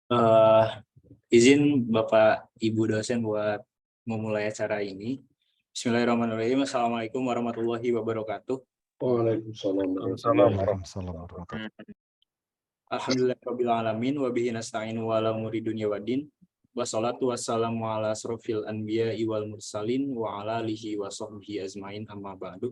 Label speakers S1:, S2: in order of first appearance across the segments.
S1: Eh, izin Bapak Ibu dosen buat memulai acara ini. Bismillahirrahmanirrahim. Assalamualaikum warahmatullahi wabarakatuh.
S2: Waalaikumsalam
S3: Waalaikumsalam warahmatullahi wabarakatuh.
S1: Alhamdulillahirabbil alamin wa bihi nasta'inu wa ala umuri dunya waddin. Wassalatu wassalamu ala asrofil anbiya'i wal mursalin wa ala alihi wa sahbihi azmain amma ba'du.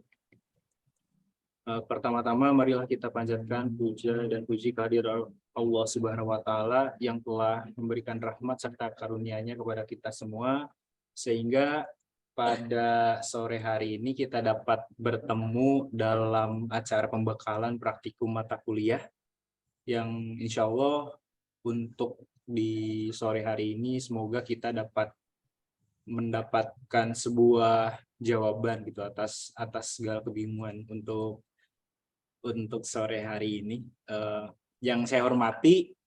S1: Pertama-tama marilah kita panjatkan puja dan puji kehadirat Allah Subhanahu wa taala yang telah memberikan rahmat serta karunia-Nya kepada kita semua sehingga pada sore hari ini kita dapat bertemu dalam acara pembekalan praktikum mata kuliah yang insya Allah untuk di sore hari ini semoga kita dapat mendapatkan sebuah jawaban gitu atas segala kebingungan untuk sore hari ini. Yang saya hormati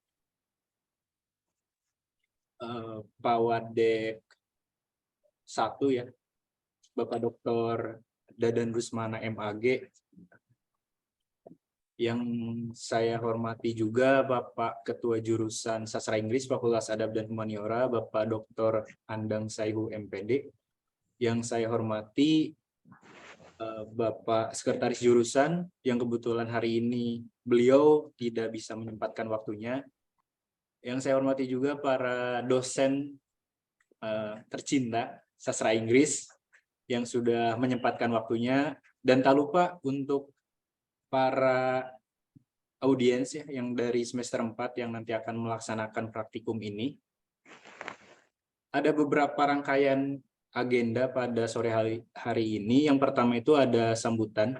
S1: Pak Wadek 1 ya, Bapak Dr. Dadan Rusmana MAG. Yang saya hormati juga Bapak Ketua Jurusan Sastra Inggris Fakultas Adab dan Humaniora, Bapak Dr. Andang Saihu MPD. Yang saya hormati Bapak Sekretaris Jurusan yang kebetulan hari ini beliau tidak bisa menyempatkan waktunya. Yang saya hormati juga para dosen tercinta sastra Inggris yang sudah menyempatkan waktunya, dan tak lupa untuk para audiens ya yang dari semester 4 yang nanti akan melaksanakan praktikum ini. Ada beberapa rangkaian agenda pada sore hari ini. Yang pertama itu ada sambutan.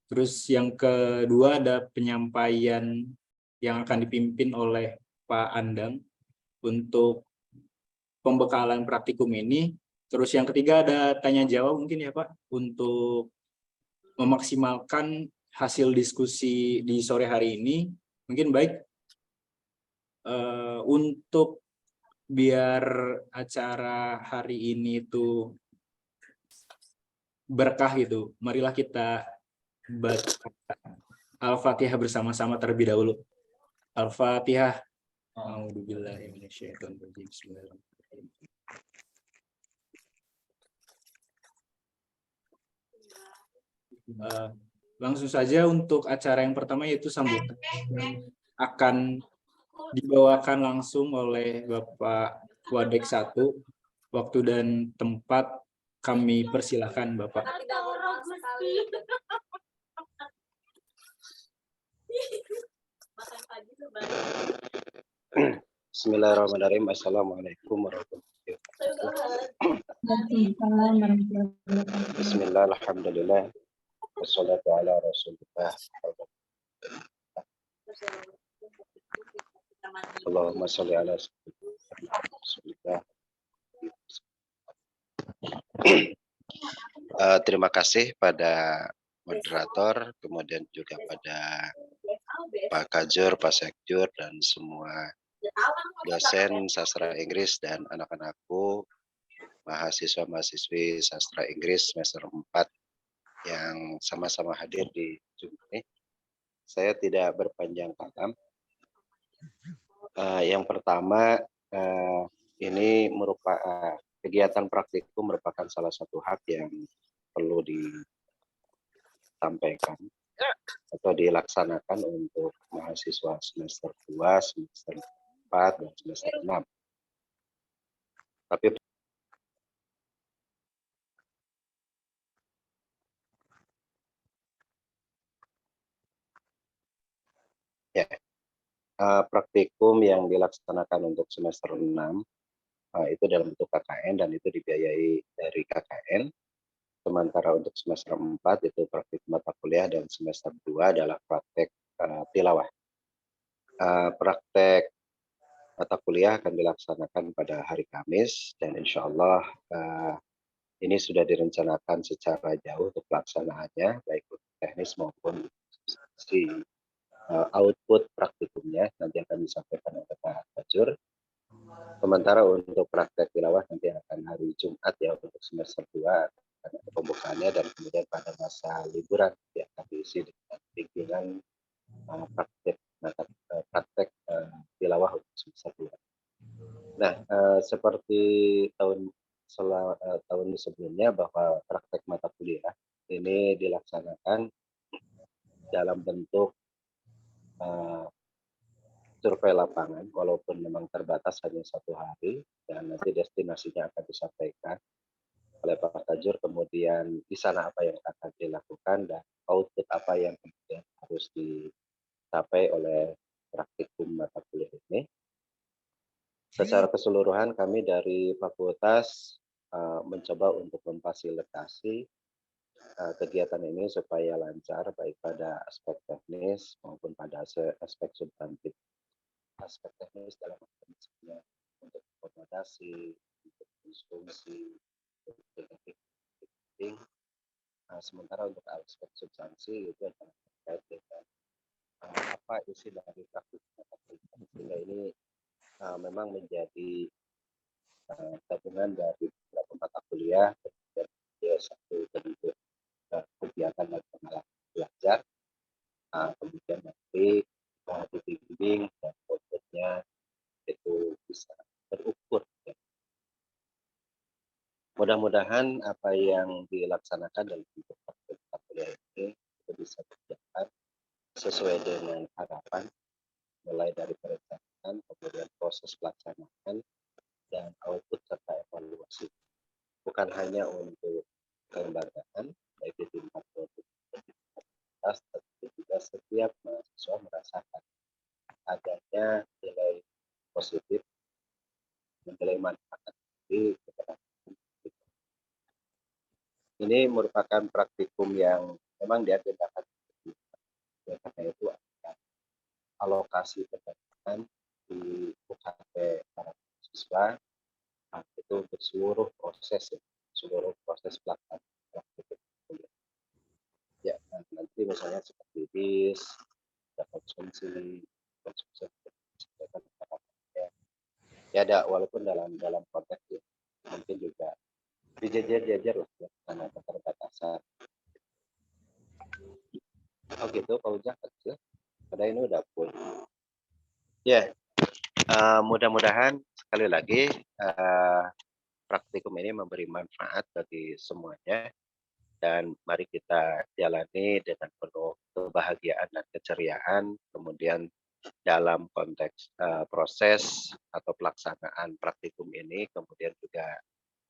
S1: Terus yang kedua ada penyampaian yang akan dipimpin oleh Pak Andang untuk pembekalan praktikum ini. Terus yang ketiga ada tanya jawab mungkin ya Pak, untuk memaksimalkan hasil diskusi di sore hari ini. Mungkin baik untuk biar acara hari ini itu berkah gitu, marilah kita baca Al-Fatihah bersama-sama terlebih dahulu. Al-Fatihah. A'udzubillahi minasyaitonirrajim. Bismillahirrahmanirrahim. Langsung saja untuk acara yang pertama yaitu sambutan yang akan dibawakan langsung oleh Bapak Wadek 1. Waktu dan tempat kami persilahkan Bapak.
S2: Bismillahirrahmanirrahim. Assalamualaikum warahmatullahi wabarakatuh. Bismillah, alhamdulillah. Wassalatu ala rasulillah. Allahumma sholli ala rasulillah. Terima kasih pada moderator, kemudian juga pada Pak Kajur, Pak Sekjur, dan semua dosen sastra Inggris dan anak-anakku, mahasiswa-mahasiswi sastra Inggris semester 4 yang sama-sama hadir di Zoom ini. Saya tidak berpanjang kata. Yang pertama, ini merupakan kegiatan praktikum merupakan salah satu hak yang perlu disampaikan atau dilaksanakan untuk mahasiswa semester 2, semester 4, dan semester 6. Tapi ya, praktikum yang dilaksanakan untuk semester 6 itu dalam bentuk KKN dan itu dibiayai dari KKN. Sementara untuk semester 4 itu praktik mata kuliah dan semester 2 adalah praktek tilawah. Praktek mata kuliah akan dilaksanakan pada hari Kamis dan insya Allah ini sudah direncanakan secara jauh untuk pelaksanaannya, baik untuk teknis maupun output praktikumnya nanti akan disampaikan oleh Pak Fajur. Sementara untuk praktek tilawah nanti akan hari Jumat ya untuk semester 2 akan ada pembukaannya, dan kemudian pada masa liburan ya akan diisi dengan bimbingan praktek tilawah untuk semester Nah, seperti tahun sebelumnya bahwa praktek mata kuliah ini dilaksanakan dalam bentuk survei lapangan, walaupun memang terbatas hanya 1 hari, dan nanti destinasinya akan disampaikan oleh Pak Tajur, kemudian di sana apa yang akan dilakukan dan output apa yang kemudian harus dicapai oleh praktikum mata kuliah ini. Secara keseluruhan kami dari fakultas mencoba untuk memfasilitasi kegiatan ini supaya lancar baik pada aspek teknis maupun pada aspek substantif. Aspek teknis dalam arti misalnya untuk akomodasi, untuk konsumsi, untuk ticketing. Sementara untuk aspek substansi itu adalah terkait dengan apa isi dari praktik mata kuliah, sehingga ini memang menjadi gabungan dari beberapa mata kuliah dan satu bentuk kegiatan dan pengalaman belajar. Kemudian nanti dibimbing dan outputnya itu bisa terukur. Ya. Mudah-mudahan apa yang dilaksanakan dalam bentuk praktik mata kuliah ini itu bisa berjalan sesuai dengan harapan, mulai dari perencanaan, kemudian proses pelaksanaan, dan output serta evaluasi. Bukan hanya untuk kelembagaan, baik di tingkat produktivitas, tetapi juga setiap mahasiswa merasakan adanya nilai positif, nilai manfaat di keterampilan. Ini merupakan praktikum yang memang diagendakan, karena itu ada alokasi pendanaan di UKT para mahasiswa itu untuk seluruh proses pelaksanaan praktikum kuliah. Ya, nanti misalnya seperti bis, konsumsi, ya ada, walaupun dalam konteks ya, mungkin juga dijajar lah ya, karena keterbatasan. Oh gitu, Pak Ujang kecil. Pada ini udah full. Ya, mudah-mudahan sekali lagi praktikum ini memberi manfaat bagi semuanya, dan mari kita jalani dengan penuh kebahagiaan dan keceriaan. Kemudian dalam konteks proses atau pelaksanaan praktikum ini, kemudian juga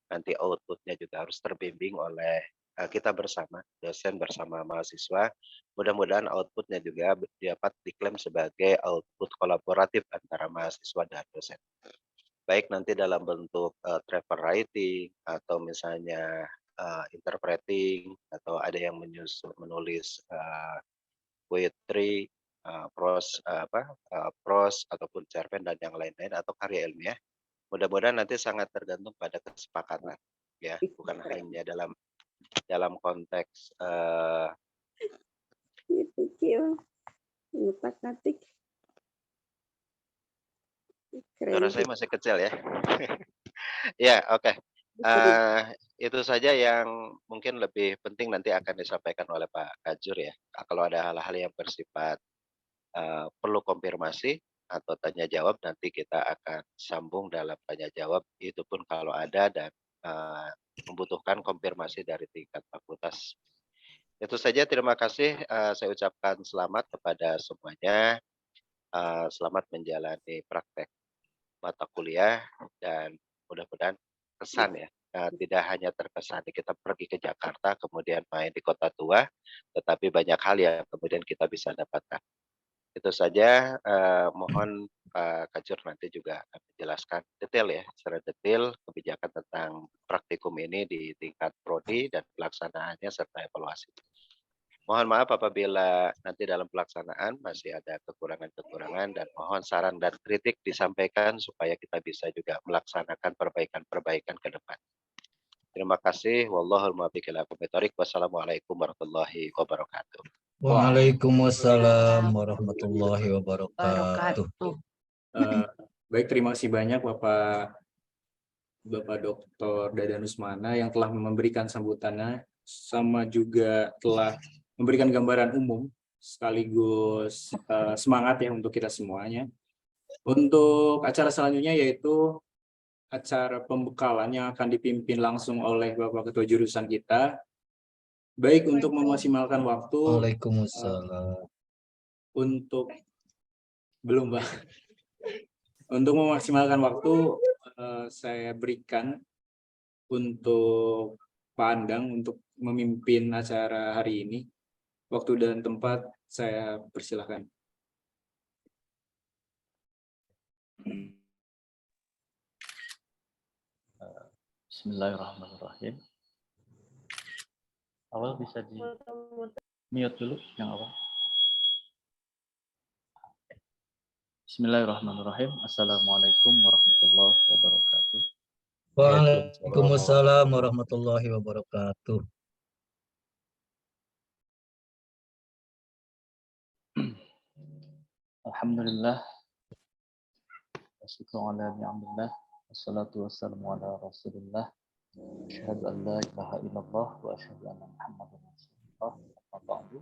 S2: nanti outputnya juga harus terbimbing oleh kita bersama, dosen bersama mahasiswa. Mudah-mudahan outputnya juga dapat diklaim sebagai output kolaboratif antara mahasiswa dan dosen. Baik nanti dalam bentuk travel writing, atau misalnya interpreting, atau ada yang menulis poetry, prose ataupun cerpen dan yang lain-lain, atau karya ilmiah. Mudah-mudahan nanti sangat tergantung pada kesepakatan, ya, bukan hanya dalam konteks suara saya masih kecil ya. Ya, oke. Itu saja yang mungkin lebih penting nanti akan disampaikan oleh Pak Kajur ya. Kalau ada hal-hal yang bersifat perlu konfirmasi atau tanya jawab, nanti kita akan sambung dalam tanya jawab, itu pun kalau ada dan membutuhkan konfirmasi dari tingkat fakultas. Itu saja, terima kasih. Saya ucapkan selamat kepada semuanya. Selamat menjalani praktek mata kuliah, dan mudah-mudahan kesan ya, tidak hanya terkesan kita pergi ke Jakarta kemudian main di kota tua, tetapi banyak hal yang kemudian kita bisa dapatkan. Itu saja, mohon Pak Kajur nanti juga akan menjelaskan detail ya, secara detail kebijakan tentang praktikum ini di tingkat prodi dan pelaksanaannya serta evaluasi. Mohon maaf apabila nanti dalam pelaksanaan masih ada kekurangan-kekurangan, dan mohon saran dan kritik disampaikan supaya kita bisa juga melaksanakan perbaikan-perbaikan ke depan. Terima kasih. Wallahul muwaffiq ila aqwamit thoriq. Wassalamualaikum warahmatullahi wabarakatuh.
S3: Waalaikumsalam warahmatullahi wabarakatuh.
S1: Baik, terima kasih banyak Bapak Dr. Dadanus Mana yang telah memberikan sambutannya, sama juga telah memberikan gambaran umum sekaligus semangat ya untuk kita semuanya. Untuk acara selanjutnya yaitu acara pembekalan yang akan dipimpin langsung oleh Bapak Ketua Jurusan kita. Baik untuk memaksimalkan waktu
S3: Waalaikumsalam.
S1: untuk belum, Pak. Untuk memaksimalkan waktu saya berikan untuk Pak Andang untuk memimpin acara hari ini. Waktu dan tempat saya persilahkan.
S4: Bismillahirrahmanirrahim. Awal bisa di mute dulu yang awal. Bismillahirrahmanirrahim. Assalamualaikum warahmatullahi wabarakatuh.
S3: Waalaikumsalam warahmatullahi wabarakatuh.
S4: Alhamdulillah. Wasyukru ala ni'amillah. Wassalatu wassalamu ala rasulillah. Asyhadu an la ilaha illallah wa asyhadu anna Muhammadan rasulullah. Amma ba'du.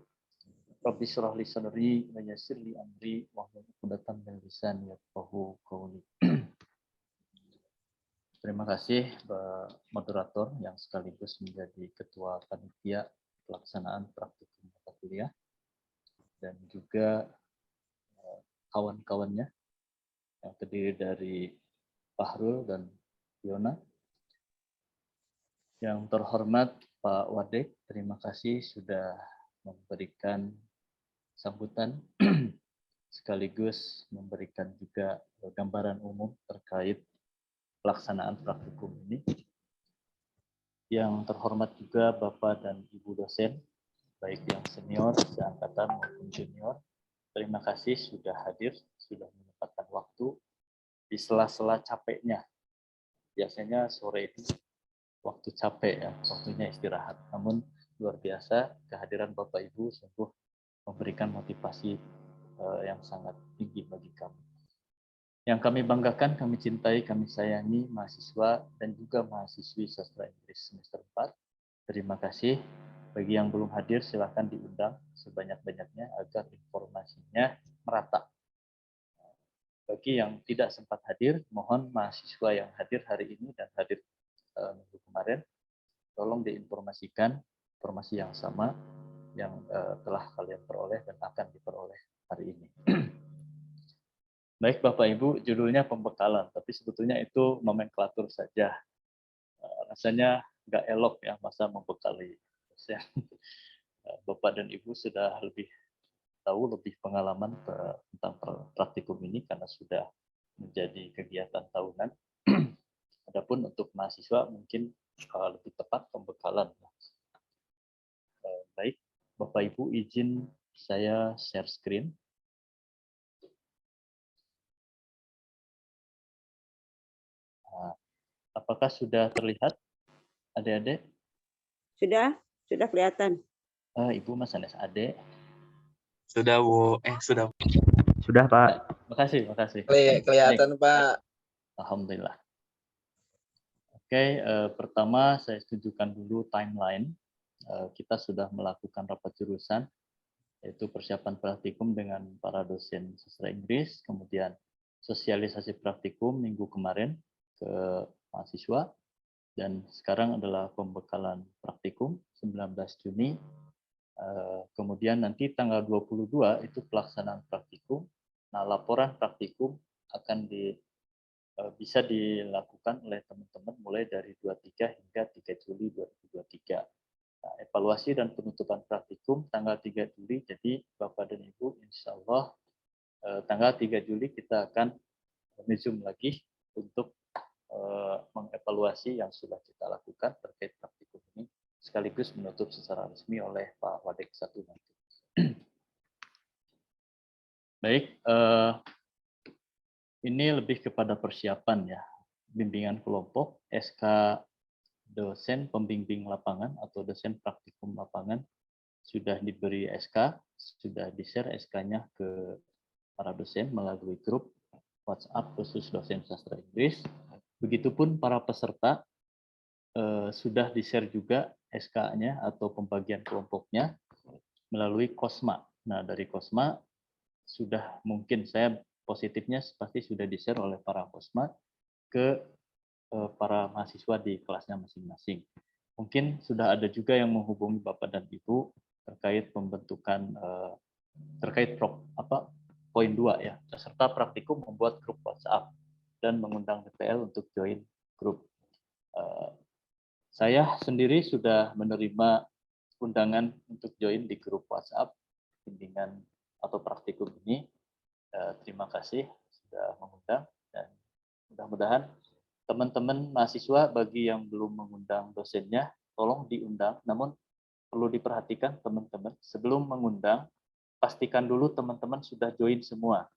S4: Rabbi shrah li sadri wa yassir li amri wahlul 'uqdatam min lisani yafqahu qawli. Terima kasih moderator yang sekaligus menjadi ketua panitia pelaksanaan praktikum mata kuliah dan juga kawan-kawannya yang terdiri dari Fahrul dan Yona. Yang terhormat Pak Wadek, terima kasih sudah memberikan sambutan sekaligus memberikan juga gambaran umum terkait pelaksanaan praktikum ini. Yang terhormat juga Bapak dan Ibu dosen, baik yang senior, seangkatan maupun junior. Terima kasih sudah hadir, sudah menyempatkan waktu di sela-sela capeknya. Biasanya sore itu waktu capek ya, waktunya istirahat. Namun luar biasa kehadiran Bapak Ibu sungguh memberikan motivasi yang sangat tinggi bagi kami. Yang kami banggakan, kami cintai, kami sayangi mahasiswa dan juga mahasiswi sastra Inggris semester 4. Terima kasih. Bagi yang belum hadir, silakan diundang sebanyak-banyaknya agar informasinya merata. Bagi yang tidak sempat hadir, mohon mahasiswa yang hadir hari ini dan hadir minggu kemarin, tolong diinformasikan informasi yang sama yang telah kalian peroleh dan akan diperoleh hari ini. Baik Bapak Ibu, judulnya pembekalan, tapi sebetulnya itu nomenklatur saja. Rasanya nggak elok ya masa membekali. Bapak dan Ibu sudah lebih tahu, lebih pengalaman tentang praktikum ini karena sudah menjadi kegiatan tahunan. Adapun untuk mahasiswa mungkin lebih tepat pembekalan. Baik, Bapak Ibu izin saya share screen. Apakah sudah terlihat, adik-adik?
S5: Sudah kelihatan.
S4: Ibu Mas Anes adik.
S6: Sudah, Bu. Sudah.
S4: Sudah, Pak. Makasih.
S6: Kelihatan, Pak.
S4: Alhamdulillah. Oke, pertama saya tunjukkan dulu timeline. Kita sudah melakukan rapat jurusan, yaitu persiapan praktikum dengan para dosen sastra Inggris, kemudian sosialisasi praktikum minggu kemarin ke mahasiswa, dan sekarang adalah pembekalan praktikum 19 Juni. Kemudian nanti tanggal 22 itu pelaksanaan praktikum. Nah, laporan praktikum akan bisa dilakukan oleh teman-teman mulai dari 23 hingga 3 Juli 2023. Nah, evaluasi dan penutupan praktikum tanggal 3 Juli, jadi Bapak dan Ibu insya Allah tanggal 3 Juli kita akan nge-zoom lagi untuk mengevaluasi yang sudah kita lakukan terkait praktikum ini, sekaligus menutup secara resmi oleh Pak Wadek 1 nanti. Baik, ini lebih kepada persiapan ya, bimbingan kelompok, SK dosen pembimbing lapangan atau dosen praktikum lapangan sudah diberi SK, sudah di-share SK-nya ke para dosen melalui grup WhatsApp khusus dosen sastra Inggris. Begitupun para peserta sudah di-share juga SK-nya atau pembagian kelompoknya melalui Kosma. Nah, dari Kosma sudah mungkin saya positifnya pasti sudah di-share oleh para Kosma ke para mahasiswa di kelasnya masing-masing. Mungkin sudah ada juga yang menghubungi Bapak dan Ibu terkait pembentukan terkait poin 2 ya, peserta praktikum membuat grup WhatsApp dan mengundang DPL untuk join grup. Saya sendiri sudah menerima undangan untuk join di grup WhatsApp bimbingan atau praktikum ini. Terima kasih sudah mengundang, dan mudah-mudahan teman-teman mahasiswa bagi yang belum mengundang dosennya, tolong diundang. Namun perlu diperhatikan teman-teman, sebelum mengundang, pastikan dulu teman-teman sudah join semua.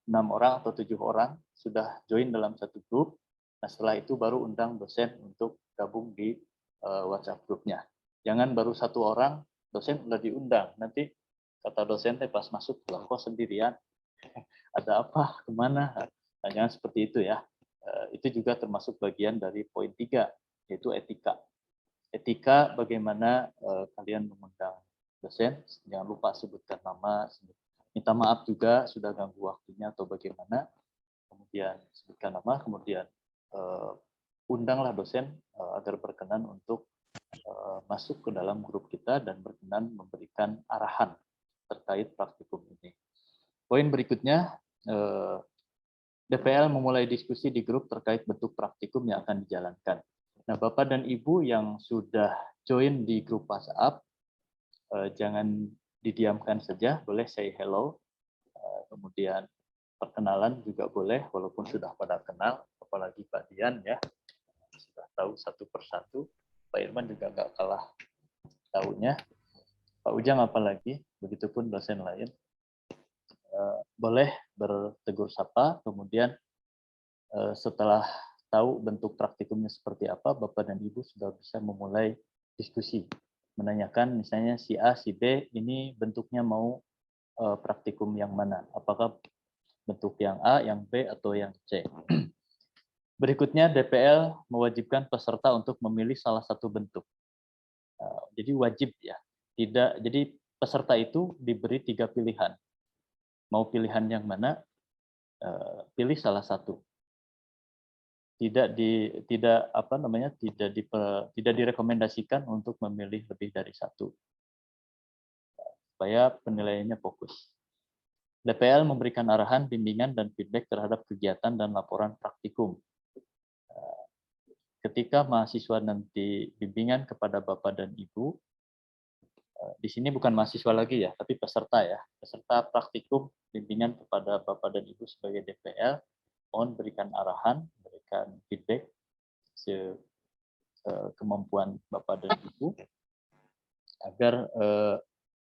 S4: 6 orang atau 7 orang sudah join dalam satu grup. Nah, setelah itu baru undang dosen untuk gabung di WhatsApp grupnya. Jangan baru 1 orang, dosen sudah diundang. Nanti kata dosen pas masuk, kok sendirian? Ada apa? Kemana? Nah, jangan seperti itu ya. Itu juga termasuk bagian dari poin 3, yaitu etika. Etika bagaimana kalian mengundang dosen, jangan lupa sebutkan nama, minta maaf juga sudah ganggu waktunya atau bagaimana, kemudian sebutkan nama, kemudian undanglah dosen agar berkenan untuk masuk ke dalam grup kita dan berkenan memberikan arahan terkait praktikum ini. Poin berikutnya, DPL memulai diskusi di grup terkait bentuk praktikum yang akan dijalankan. Nah, Bapak dan Ibu yang sudah join di grup WhatsApp, jangan didiamkan saja, boleh say hello, kemudian perkenalan juga boleh, walaupun sudah pada kenal, apalagi Pak Dian ya, sudah tahu satu persatu, Pak Irman juga nggak kalah tahunya, Pak Ujang apalagi, begitupun dosen lain. Boleh bertegur sapa, kemudian setelah tahu bentuk praktikumnya seperti apa, Bapak dan Ibu sudah bisa memulai diskusi. Menanyakan misalnya si A, si B, ini bentuknya mau praktikum yang mana? Apakah bentuk yang A, yang B, atau yang C? Berikutnya, DPL mewajibkan peserta untuk memilih salah satu bentuk. Jadi wajib ya. Jadi peserta itu diberi 3 pilihan. Mau pilihan yang mana? Pilih salah satu. Tidak direkomendasikan untuk memilih lebih dari satu, supaya penilaiannya fokus. DPL memberikan arahan, bimbingan, dan feedback terhadap kegiatan dan laporan praktikum. Ketika mahasiswa nanti bimbingan kepada Bapak dan Ibu, di sini bukan mahasiswa lagi ya, tapi peserta ya, peserta praktikum bimbingan kepada Bapak dan Ibu sebagai DPL, mohon berikan arahan, berikan feedback kemampuan Bapak dan Ibu, agar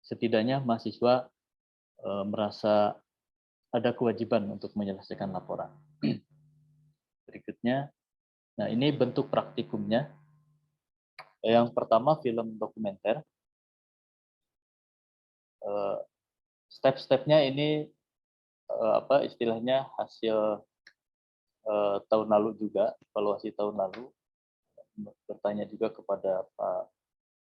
S4: setidaknya mahasiswa merasa ada kewajiban untuk menyelesaikan laporan. Berikutnya, nah ini bentuk praktikumnya. Yang pertama film dokumenter. Step-stepnya ini istilahnya hasil tahun lalu juga, evaluasi tahun lalu. Bertanya juga kepada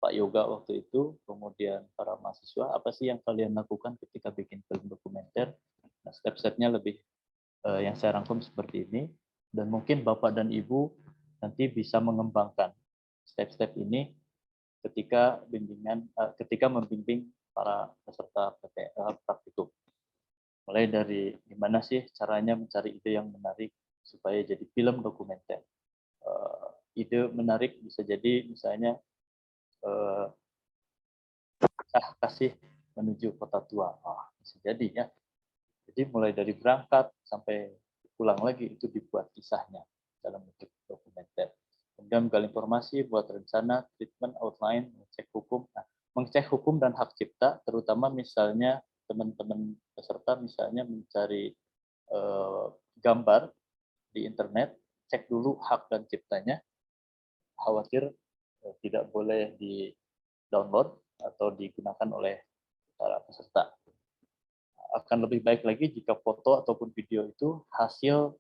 S4: Pak Yoga waktu itu, kemudian para mahasiswa, apa sih yang kalian lakukan ketika bikin film dokumenter? Nah, step-stepnya lebih yang saya rangkum seperti ini, dan mungkin Bapak dan Ibu nanti bisa mengembangkan step-step ini ketika membimbing para peserta praktikum. Mulai dari gimana sih caranya mencari ide yang menarik supaya jadi film dokumenter. Ide menarik bisa jadi misalnya kasih menuju kota tua. Bisa jadi ya. Jadi mulai dari berangkat sampai pulang lagi itu dibuat kisahnya dalam bentuk dokumenter. Kemudian menggali informasi, buat rencana, treatment, outline, mengecek hukum. Nah, mengecek hukum dan hak cipta, terutama misalnya teman-teman peserta misalnya mencari gambar di internet, cek dulu hak dan ciptanya. Khawatir tidak boleh di-download atau digunakan oleh para peserta. Akan lebih baik lagi jika foto ataupun video itu hasil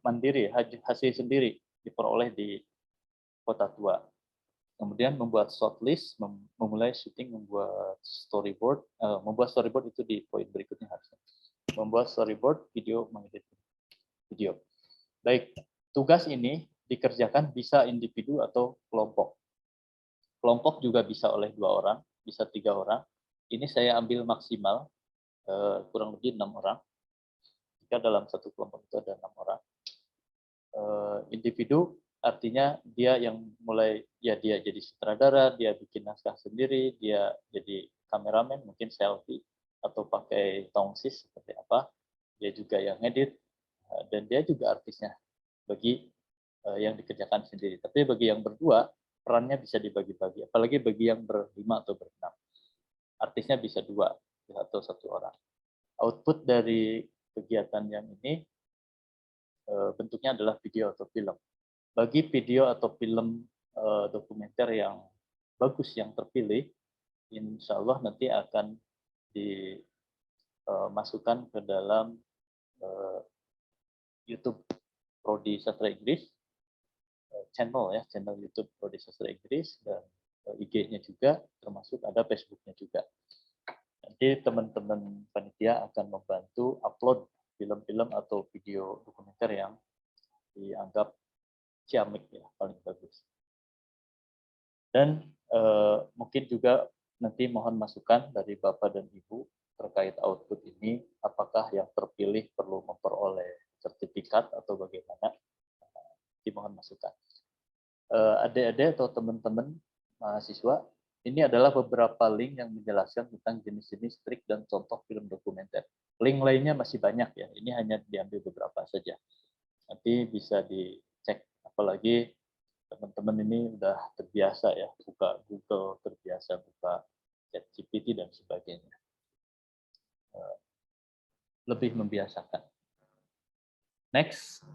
S4: mandiri, hasil sendiri diperoleh di kota tua. Kemudian membuat shortlist, memulai syuting, membuat storyboard. Membuat storyboard itu di poin berikutnya harusnya. Membuat storyboard, video, mengedit video. Baik, tugas ini dikerjakan bisa individu atau kelompok. Kelompok juga bisa oleh 2 orang, bisa 3 orang. Ini saya ambil maksimal kurang lebih 6 orang. Jika dalam satu kelompok itu ada 6 orang. Individu artinya dia yang mulai, ya dia jadi sutradara, dia bikin naskah sendiri, dia jadi kameramen, mungkin selfie, atau pakai tongsis seperti apa. Dia juga yang ngedit, dan dia juga artisnya bagi yang dikerjakan sendiri. Tapi bagi yang berdua, perannya bisa dibagi-bagi, apalagi bagi yang berlima atau berenam. Artisnya bisa 2 atau 1 orang. Output dari kegiatan yang ini bentuknya adalah video atau film. Bagi video atau film dokumenter yang bagus yang terpilih, insya Allah nanti akan dimasukkan ke dalam YouTube Prodi Sastra Inggris, channel YouTube Prodi Sastra Inggris, dan IG-nya juga, termasuk ada Facebook-nya juga. Nanti teman-teman panitia akan membantu upload film-film atau video dokumenter yang dianggap ciamik ya, paling bagus. Dan mungkin juga nanti mohon masukan dari Bapak dan Ibu terkait output ini, apakah yang terpilih perlu memperoleh sertifikat atau bagaimana, dimohon masukan. Adik-adik atau teman-teman mahasiswa, ini adalah beberapa link yang menjelaskan tentang jenis-jenis trik dan contoh film dokumenter. Link lainnya masih banyak ya, ini hanya diambil beberapa saja. Nanti bisa dicek, apalagi teman-teman ini udah terbiasa ya, buka Google, terbiasa buka ChatGPT dan sebagainya. Lebih membiasakan. Next,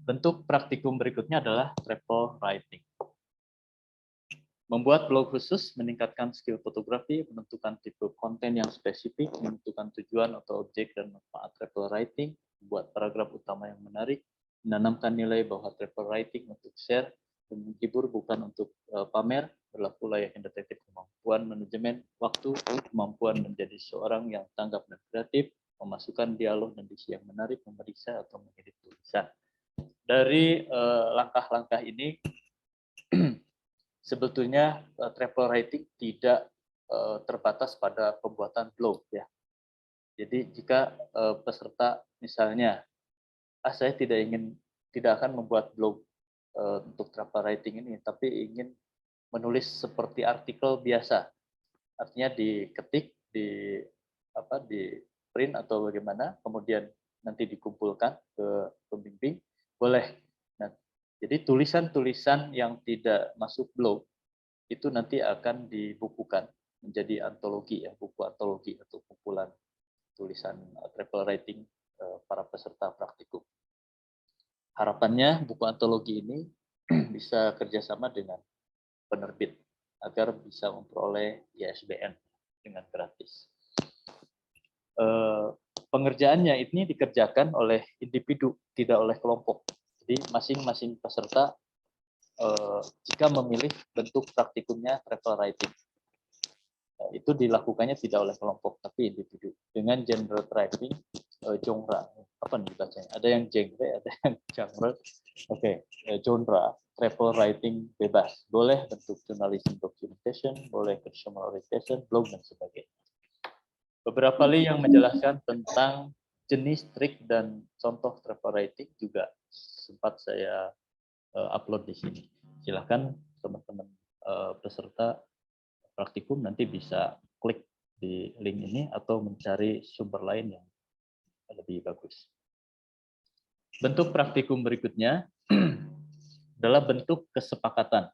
S4: bentuk praktikum berikutnya adalah travel writing. Membuat blog khusus, meningkatkan skill fotografi, menentukan tipe konten yang spesifik, menentukan tujuan atau objek dan manfaat travel writing, membuat paragraf utama yang menarik, menanamkan nilai bahwa travel writing untuk share dan menghibur bukan untuk pamer, berlaku layaknya detektif, kemampuan manajemen waktu, kemampuan menjadi seorang yang tanggap dan kreatif, memasukkan dialog dan diksi yang menarik, memeriksa atau mengedit tulisan. Dari langkah-langkah ini, sebetulnya travel writing tidak terbatas pada pembuatan blog ya. Jadi jika peserta misalnya, saya tidak akan membuat blog untuk travel writing ini, tapi ingin menulis seperti artikel biasa, artinya diketik, di print atau bagaimana, kemudian nanti dikumpulkan ke pembimbing, boleh. Nah, jadi tulisan-tulisan yang tidak masuk blog itu nanti akan dibukukan menjadi antologi ya, buku antologi atau kumpulan tulisan travel writing para peserta praktikum. Harapannya buku antologi ini bisa kerjasama dengan penerbit agar bisa memperoleh ISBN dengan gratis. Pengerjaannya ini dikerjakan oleh individu, tidak oleh kelompok. Jadi masing-masing peserta jika memilih bentuk praktikumnya travel writing, itu dilakukannya tidak oleh kelompok, tapi individu. Dengan genre writing, genre, apa nih bacanya? Ada yang genre, ada yang genre. Oke, genre, travel writing bebas. Boleh bentuk journalism documentation, boleh consumer orientation, blog, dan sebagainya. Beberapa link yang menjelaskan tentang jenis trik dan contoh travel writing juga sempat saya upload di sini. Silakan teman-teman peserta praktikum nanti bisa klik di link ini atau mencari sumber lain yang lebih bagus. Bentuk praktikum berikutnya adalah bentuk kesepakatan.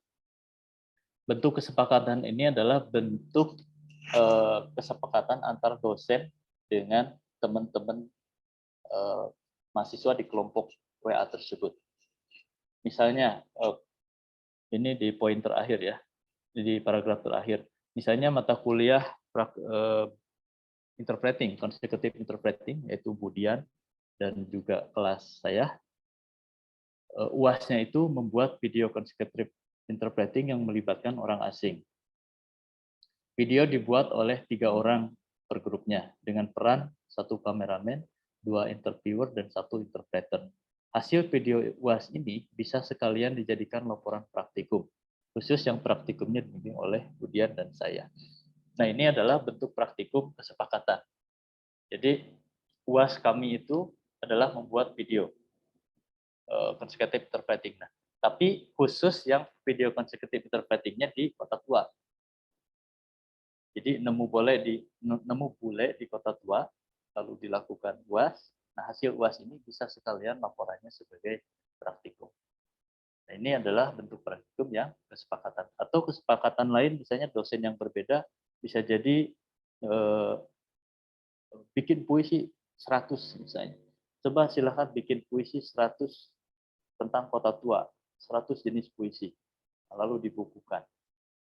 S4: Bentuk kesepakatan ini adalah bentuk kesepakatan antar dosen dengan teman-teman mahasiswa di kelompok WA tersebut. Misalnya, ini di poin terakhir ya, di paragraf terakhir. Misalnya mata kuliah interpreting, consecutive interpreting, yaitu Budian dan juga kelas saya. UAS-nya itu membuat video consecutive interpreting yang melibatkan orang asing. Video dibuat oleh 3 orang per grupnya dengan peran 1 kameramen, 2 interviewer, dan 1 interpreter. hasil video UAS ini bisa sekalian dijadikan laporan praktikum, khusus yang praktikumnya dibimbing oleh Budian dan saya. Nah, ini adalah bentuk praktikum kesepakatan. Jadi UAS kami itu adalah membuat video consecutive interpreting. Nah, tapi khusus yang video consecutive interpretingnya di Kota Tua. Jadi nemu bule di Kota Tua, lalu dilakukan UAS. Nah, hasil UAS ini bisa sekalian laporannya sebagai praktikum. Nah, ini adalah bentuk praktikum yang kesepakatan. Atau kesepakatan lain, misalnya dosen yang berbeda bisa jadi bikin puisi 100 misalnya. Coba silahkan bikin puisi 100 tentang Kota Tua, 100 jenis puisi, lalu dibukukan.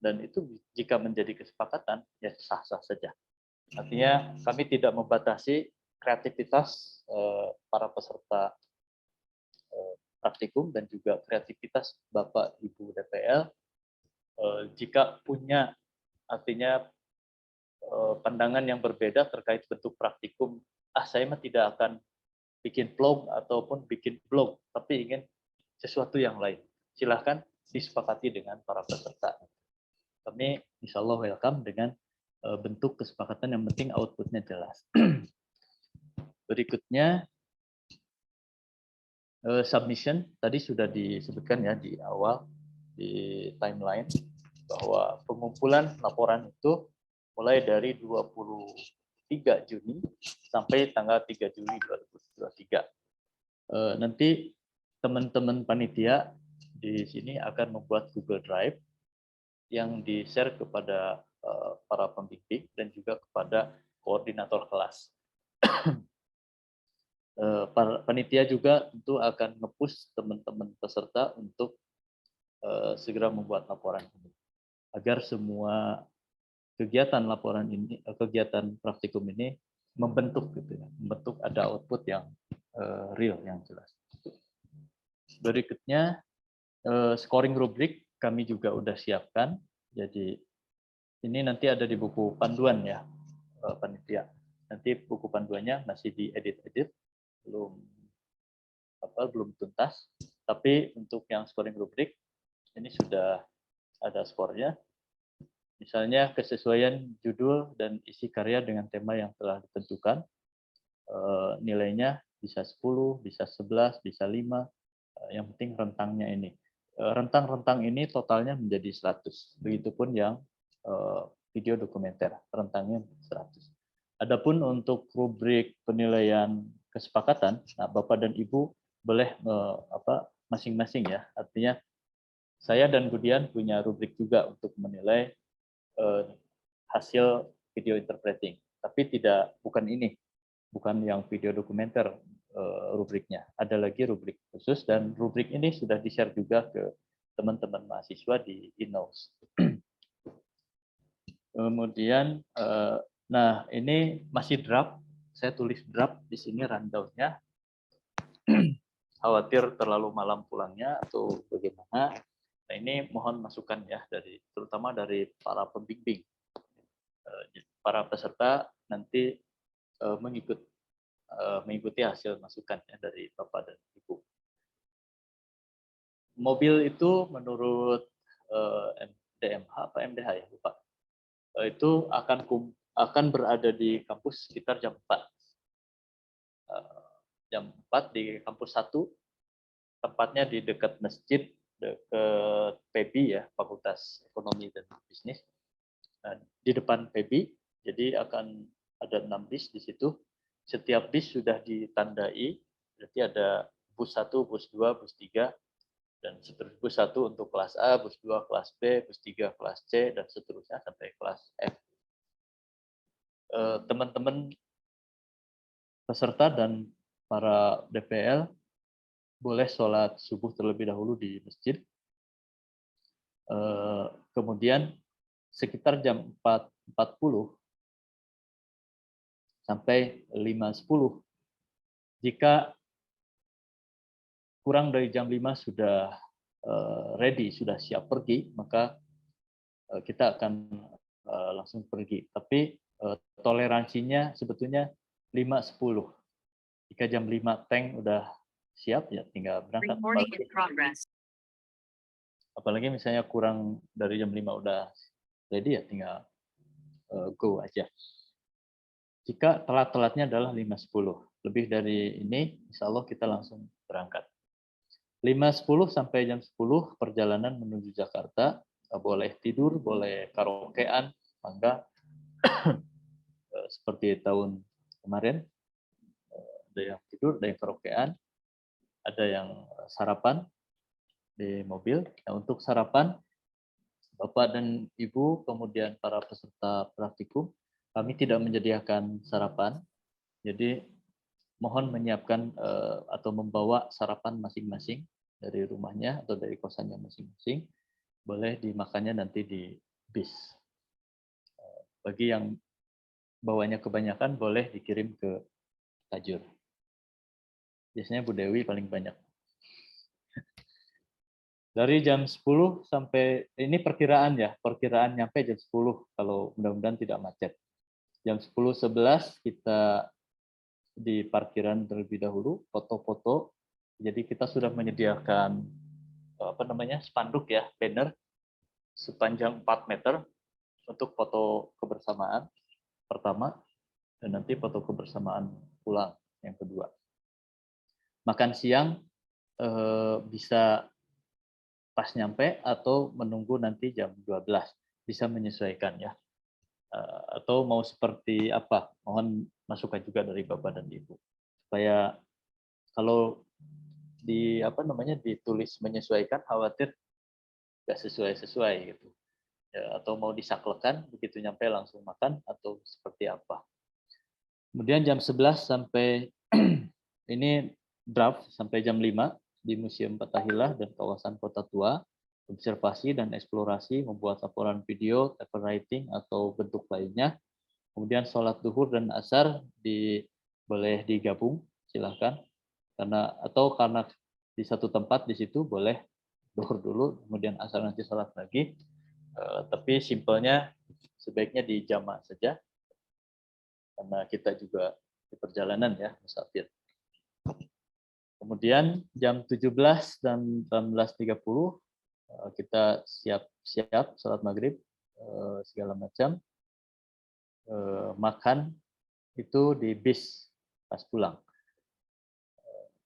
S4: Dan itu jika menjadi kesepakatan, ya sah-sah saja. Artinya kami tidak membatasi kreativitas para peserta praktikum dan juga kreativitas Bapak Ibu DPL. Jika punya, artinya pandangan yang berbeda terkait bentuk praktikum, saya mah tidak akan bikin vlog ataupun bikin blog, tapi ingin sesuatu yang lain. Silahkan disepakati dengan para peserta. Kami insya Allah welcome dengan bentuk kesepakatan, yang penting outputnya jelas. Berikutnya, submission, tadi sudah disebutkan ya di awal, di timeline, bahwa pengumpulan laporan itu mulai dari 23 Juni sampai tanggal 3 Juli 2023. Nanti teman-teman panitia di sini akan membuat Google Drive yang di-share kepada para pembimbing dan juga kepada koordinator kelas. Panitia juga tentu akan nge-push teman-teman peserta untuk segera membuat laporan ini, agar semua kegiatan laporan ini, kegiatan praktikum ini membentuk gitu ya, membentuk ada output yang real, yang jelas. Berikutnya, scoring rubrik kami juga udah siapkan. Jadi ini nanti ada di buku panduan ya, panitia. Nanti buku panduannya masih diedit-edit, belum tuntas. Tapi untuk yang scoring rubrik ini sudah ada skornya. Misalnya kesesuaian judul dan isi karya dengan tema yang telah ditentukan. Nilainya bisa 10, bisa 11, bisa 5. Yang penting rentangnya ini. Rentang-rentang ini totalnya menjadi 100. Begitupun yang video dokumenter, rentangnya 100. Adapun untuk rubrik penilaian kesepakatan, nah Bapak dan Ibu boleh masing-masing ya. Artinya saya dan Budian punya rubrik juga untuk menilai hasil video interpreting, tapi bukan ini, bukan yang video dokumenter rubriknya. Ada lagi rubrik khusus, dan rubrik ini sudah di-share juga ke teman-teman mahasiswa di INOS. Kemudian, nah ini masih draft, saya tulis draft di sini rundown-nya. Khawatir terlalu malam pulangnya atau bagaimana. Nah, ini mohon masukan ya, terutama dari para pembimbing. Para peserta nanti mengikuti hasil masukannya dari Bapak dan Ibu. Mobil itu menurut MDMH apa MDH ya, lupa. Itu akan berada di kampus sekitar jam 4. Jam 4 di kampus 1, tempatnya di dekat masjid, dekat PEBI ya, Fakultas Ekonomi dan Bisnis. Nah, di depan PEBI, jadi akan ada 6 bis di situ. Setiap bis sudah ditandai, berarti ada bus 1, bus 2, bus 3, dan seterusnya. Bus 1 untuk kelas A, bus 2 kelas B, bus 3 kelas C, dan seterusnya sampai kelas F. Teman-teman peserta dan para DPL boleh sholat subuh terlebih dahulu di masjid. Kemudian sekitar jam 4.40 sampai 5.10. Jika kurang dari jam 5 sudah ready, sudah siap pergi, maka kita akan langsung pergi. Tapi toleransinya sebetulnya 5.10. Jika jam 5 tank udah siap ya tinggal berangkat.
S7: Recording in progress.
S4: Apalagi misalnya kurang dari jam 5 udah ready ya tinggal go aja. Jika telat-telatnya adalah 5.10. Lebih dari ini insya Allah kita langsung berangkat. 5.10 sampai jam 10 perjalanan menuju Jakarta. Boleh tidur, boleh karaokean, mangga. Seperti tahun kemarin. Ada yang tidur, ada yang karaokean, ada yang sarapan di mobil. Nah, untuk sarapan, Bapak dan Ibu, kemudian para peserta praktikum, kami tidak menyediakan sarapan. Jadi mohon menyiapkan atau membawa sarapan masing-masing dari rumahnya atau dari kosannya masing-masing. Boleh dimakannya nanti di bis. Bagi yang bawanya kebanyakan, boleh dikirim ke Tajur. Biasanya Bu Dewi paling banyak. Dari jam 10 sampai, ini perkiraan ya, perkiraan nyampe jam 10 kalau mudah-mudahan tidak macet. Jam 10.11 kita di parkiran terlebih dahulu, foto-foto. Jadi kita sudah menyediakan spanduk ya, banner sepanjang 4 meter untuk foto kebersamaan pertama, dan nanti foto kebersamaan pulang yang kedua. Makan siang bisa pas nyampe atau menunggu nanti jam 12, bisa menyesuaikan ya. Atau mau seperti apa, mohon masukan juga dari Bapak dan Ibu. Supaya kalau ditulis menyesuaikan, khawatir nggak sesuai gitu. Ya, atau mau disaklekan, begitu nyampe langsung makan, atau seperti apa. Kemudian jam 11 sampai, ini draft sampai jam 5, di Museum Fathahillah dan kawasan Kota Tua, observasi dan eksplorasi, membuat laporan video, paper writing atau bentuk lainnya. Kemudian sholat duhur dan asar boleh digabung, silahkan. Karena di satu tempat di situ boleh duhur dulu, kemudian asar nanti sholat lagi. Tapi simpelnya sebaiknya dijama saja, karena kita juga di perjalanan ya, musafir. Kemudian jam 17 dan 18.30 kita siap sholat maghrib, segala macam. Makan itu di bis pas pulang.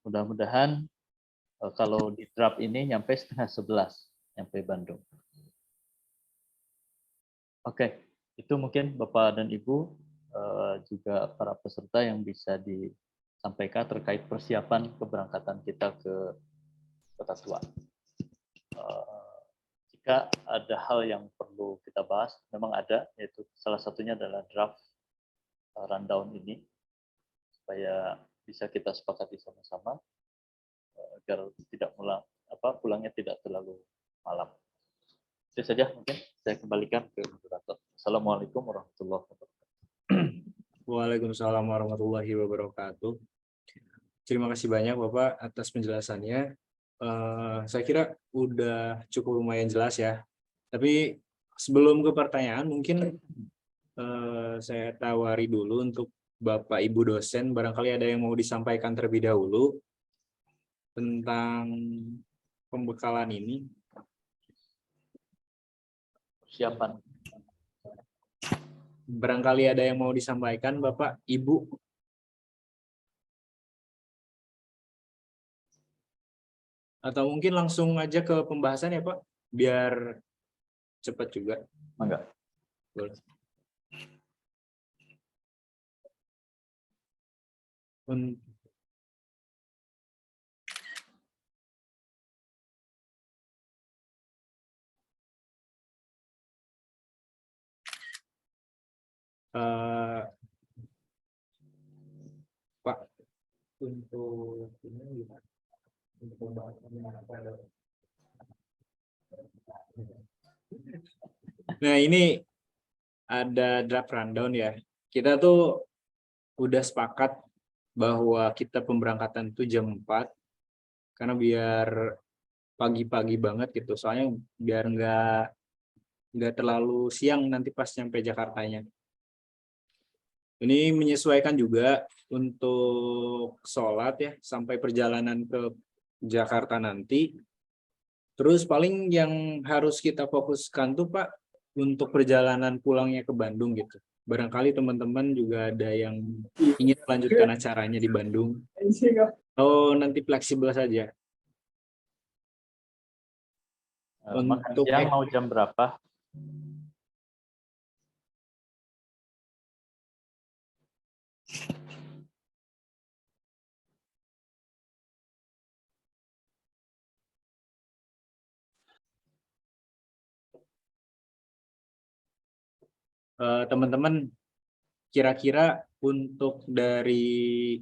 S4: Mudah-mudahan kalau di draft ini nyampe 10:30, nyampe Bandung. Oke, itu mungkin Bapak dan Ibu juga para peserta yang bisa disampaikan terkait persiapan keberangkatan kita ke Kota Tua. Jika ada hal yang perlu kita bahas, memang ada, yaitu salah satunya adalah draft rundown ini, supaya bisa kita sepakati sama-sama agar tidak pulangnya tidak terlalu malam. Itu saja mungkin saya kembalikan ke moderator. Assalamualaikum warahmatullahi wabarakatuh.
S1: Waalaikumsalam warahmatullahi wabarakatuh. Terima kasih banyak Bapak atas penjelasannya. Saya kira udah cukup lumayan jelas ya. Tapi sebelum ke pertanyaan, mungkin saya tawari dulu untuk Bapak Ibu dosen, barangkali ada yang mau disampaikan terlebih dahulu tentang pembekalan ini.
S4: Persiapan.
S1: Barangkali ada yang mau disampaikan Bapak, Ibu. Atau mungkin langsung aja ke pembahasan ya Pak, biar cepat juga.
S4: Mangga.
S1: Boleh. Pak, untuk ini gimana? Untuk pembahasannya apa? Nah, ini ada draft rundown ya. Kita tuh udah sepakat bahwa kita pemberangkatan itu jam 4 karena biar pagi-pagi banget gitu. Soalnya biar nggak terlalu siang nanti pas nyampe Jakartanya. Ini menyesuaikan juga untuk sholat ya sampai perjalanan ke Jakarta nanti. Terus paling yang harus kita fokuskan tuh Pak untuk perjalanan pulangnya ke Bandung gitu. Barangkali teman-teman juga ada yang ingin melanjutkan acaranya di Bandung. Oh, nanti fleksibel saja.
S4: Makan
S1: Untuk
S4: siang mau jam berapa?
S1: teman-teman, kira-kira untuk dari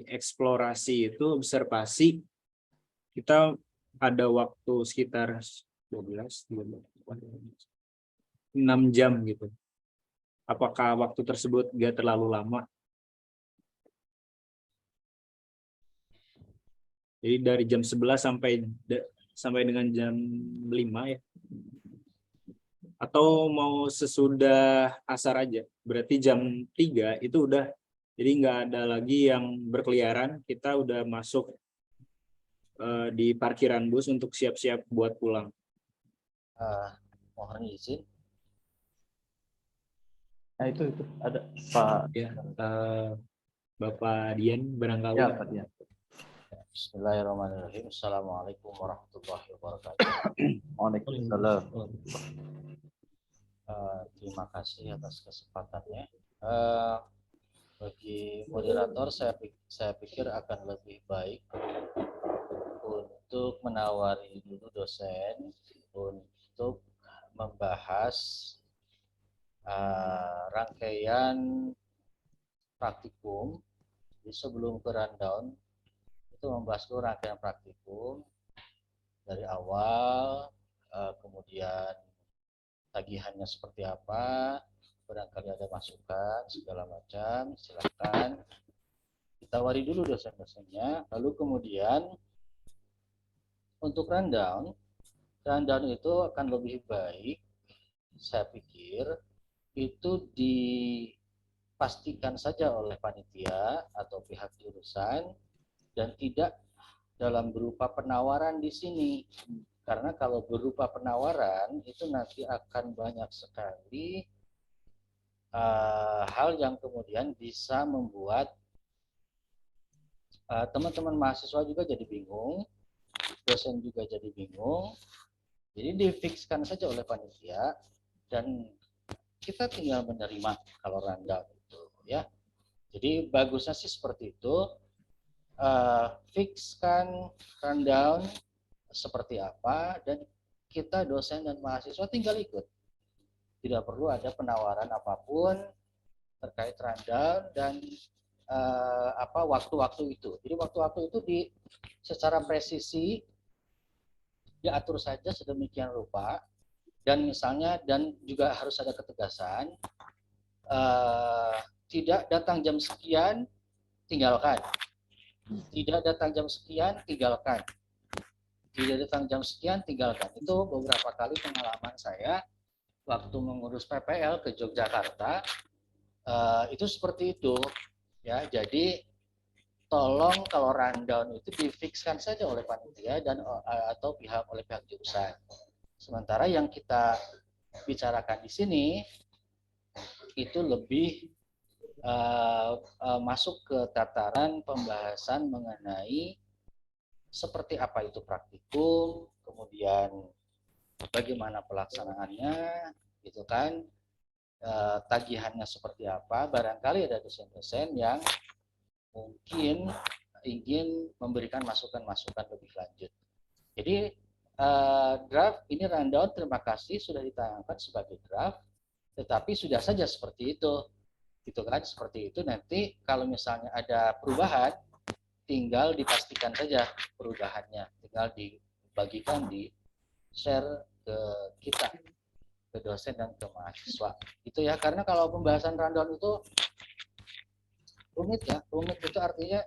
S1: eksplorasi itu observasi kita ada waktu sekitar 12, 6 jam gitu. Apakah waktu tersebut nggak terlalu lama? Jadi dari jam 11 sampai dengan jam 5 ya. Atau mau sesudah asar aja. Berarti jam 3 itu udah, jadi nggak ada lagi yang berkeliaran, kita udah masuk di parkiran bus untuk siap-siap buat pulang.
S7: Mohon izin.
S4: Nah itu ada Pak.
S1: Ya, Bapak Dian barangkali.
S4: Ya Pak Dian.
S7: Bismillahirrahmanirrahim. Assalamualaikum warahmatullahi wabarakatuh.
S4: Waalaikumsalam.
S7: Terima kasih atas kesempatannya. Bagi moderator, saya pikir akan lebih baik untuk menawari dulu dosen untuk membahas rangkaian praktikum. Jadi sebelum ke rundown itu membahas dulu rangkaian praktikum dari awal, kemudian tagihannya seperti apa, barangkali ada masukan segala macam, silakan kita wari dulu dosen-dosennya. Lalu kemudian untuk rundown itu akan lebih baik, saya pikir itu dipastikan saja oleh panitia atau pihak jurusan dan tidak dalam berupa penawaran di sini. Karena kalau berupa penawaran itu nanti akan banyak sekali hal yang kemudian bisa membuat teman-teman mahasiswa juga jadi bingung, dosen juga jadi bingung. Jadi difikskan saja oleh panitia dan kita tinggal menerima kalau rundown itu ya. Jadi bagusnya sih seperti itu. Fikskan rundown seperti apa dan kita dosen dan mahasiswa tinggal ikut. Tidak perlu ada penawaran apapun terkait rundown dan waktu-waktu itu. Jadi waktu-waktu itu secara presisi diatur saja sedemikian rupa dan misalnya dan juga harus ada ketegasan. Tidak datang jam sekian tinggalkan. Tidak datang jam sekian tinggalkan. Tidak datang jam sekian tinggalkan. Itu beberapa kali pengalaman saya waktu mengurus PPL ke Yogyakarta itu seperti itu ya. Jadi tolong kalau rundown itu difikskan saja oleh panitia dan atau oleh pihak jurusan. Sementara yang kita bicarakan di sini itu lebih masuk ke tataran pembahasan mengenai seperti apa itu praktikum, kemudian bagaimana pelaksanaannya, gitu kan, tagihannya seperti apa. Barangkali ada dosen-dosen yang mungkin ingin memberikan masukan-masukan lebih lanjut. Jadi draft ini rundown, terima kasih sudah ditayangkan sebagai draft, tetapi sudah saja seperti itu, gitu kan, seperti itu. Nanti kalau misalnya ada perubahan, tinggal dipastikan saja perubahannya, tinggal dibagikan, di share ke kita, ke dosen dan ke mahasiswa. Itu ya, karena kalau pembahasan rundown itu rumit ya, rumit itu artinya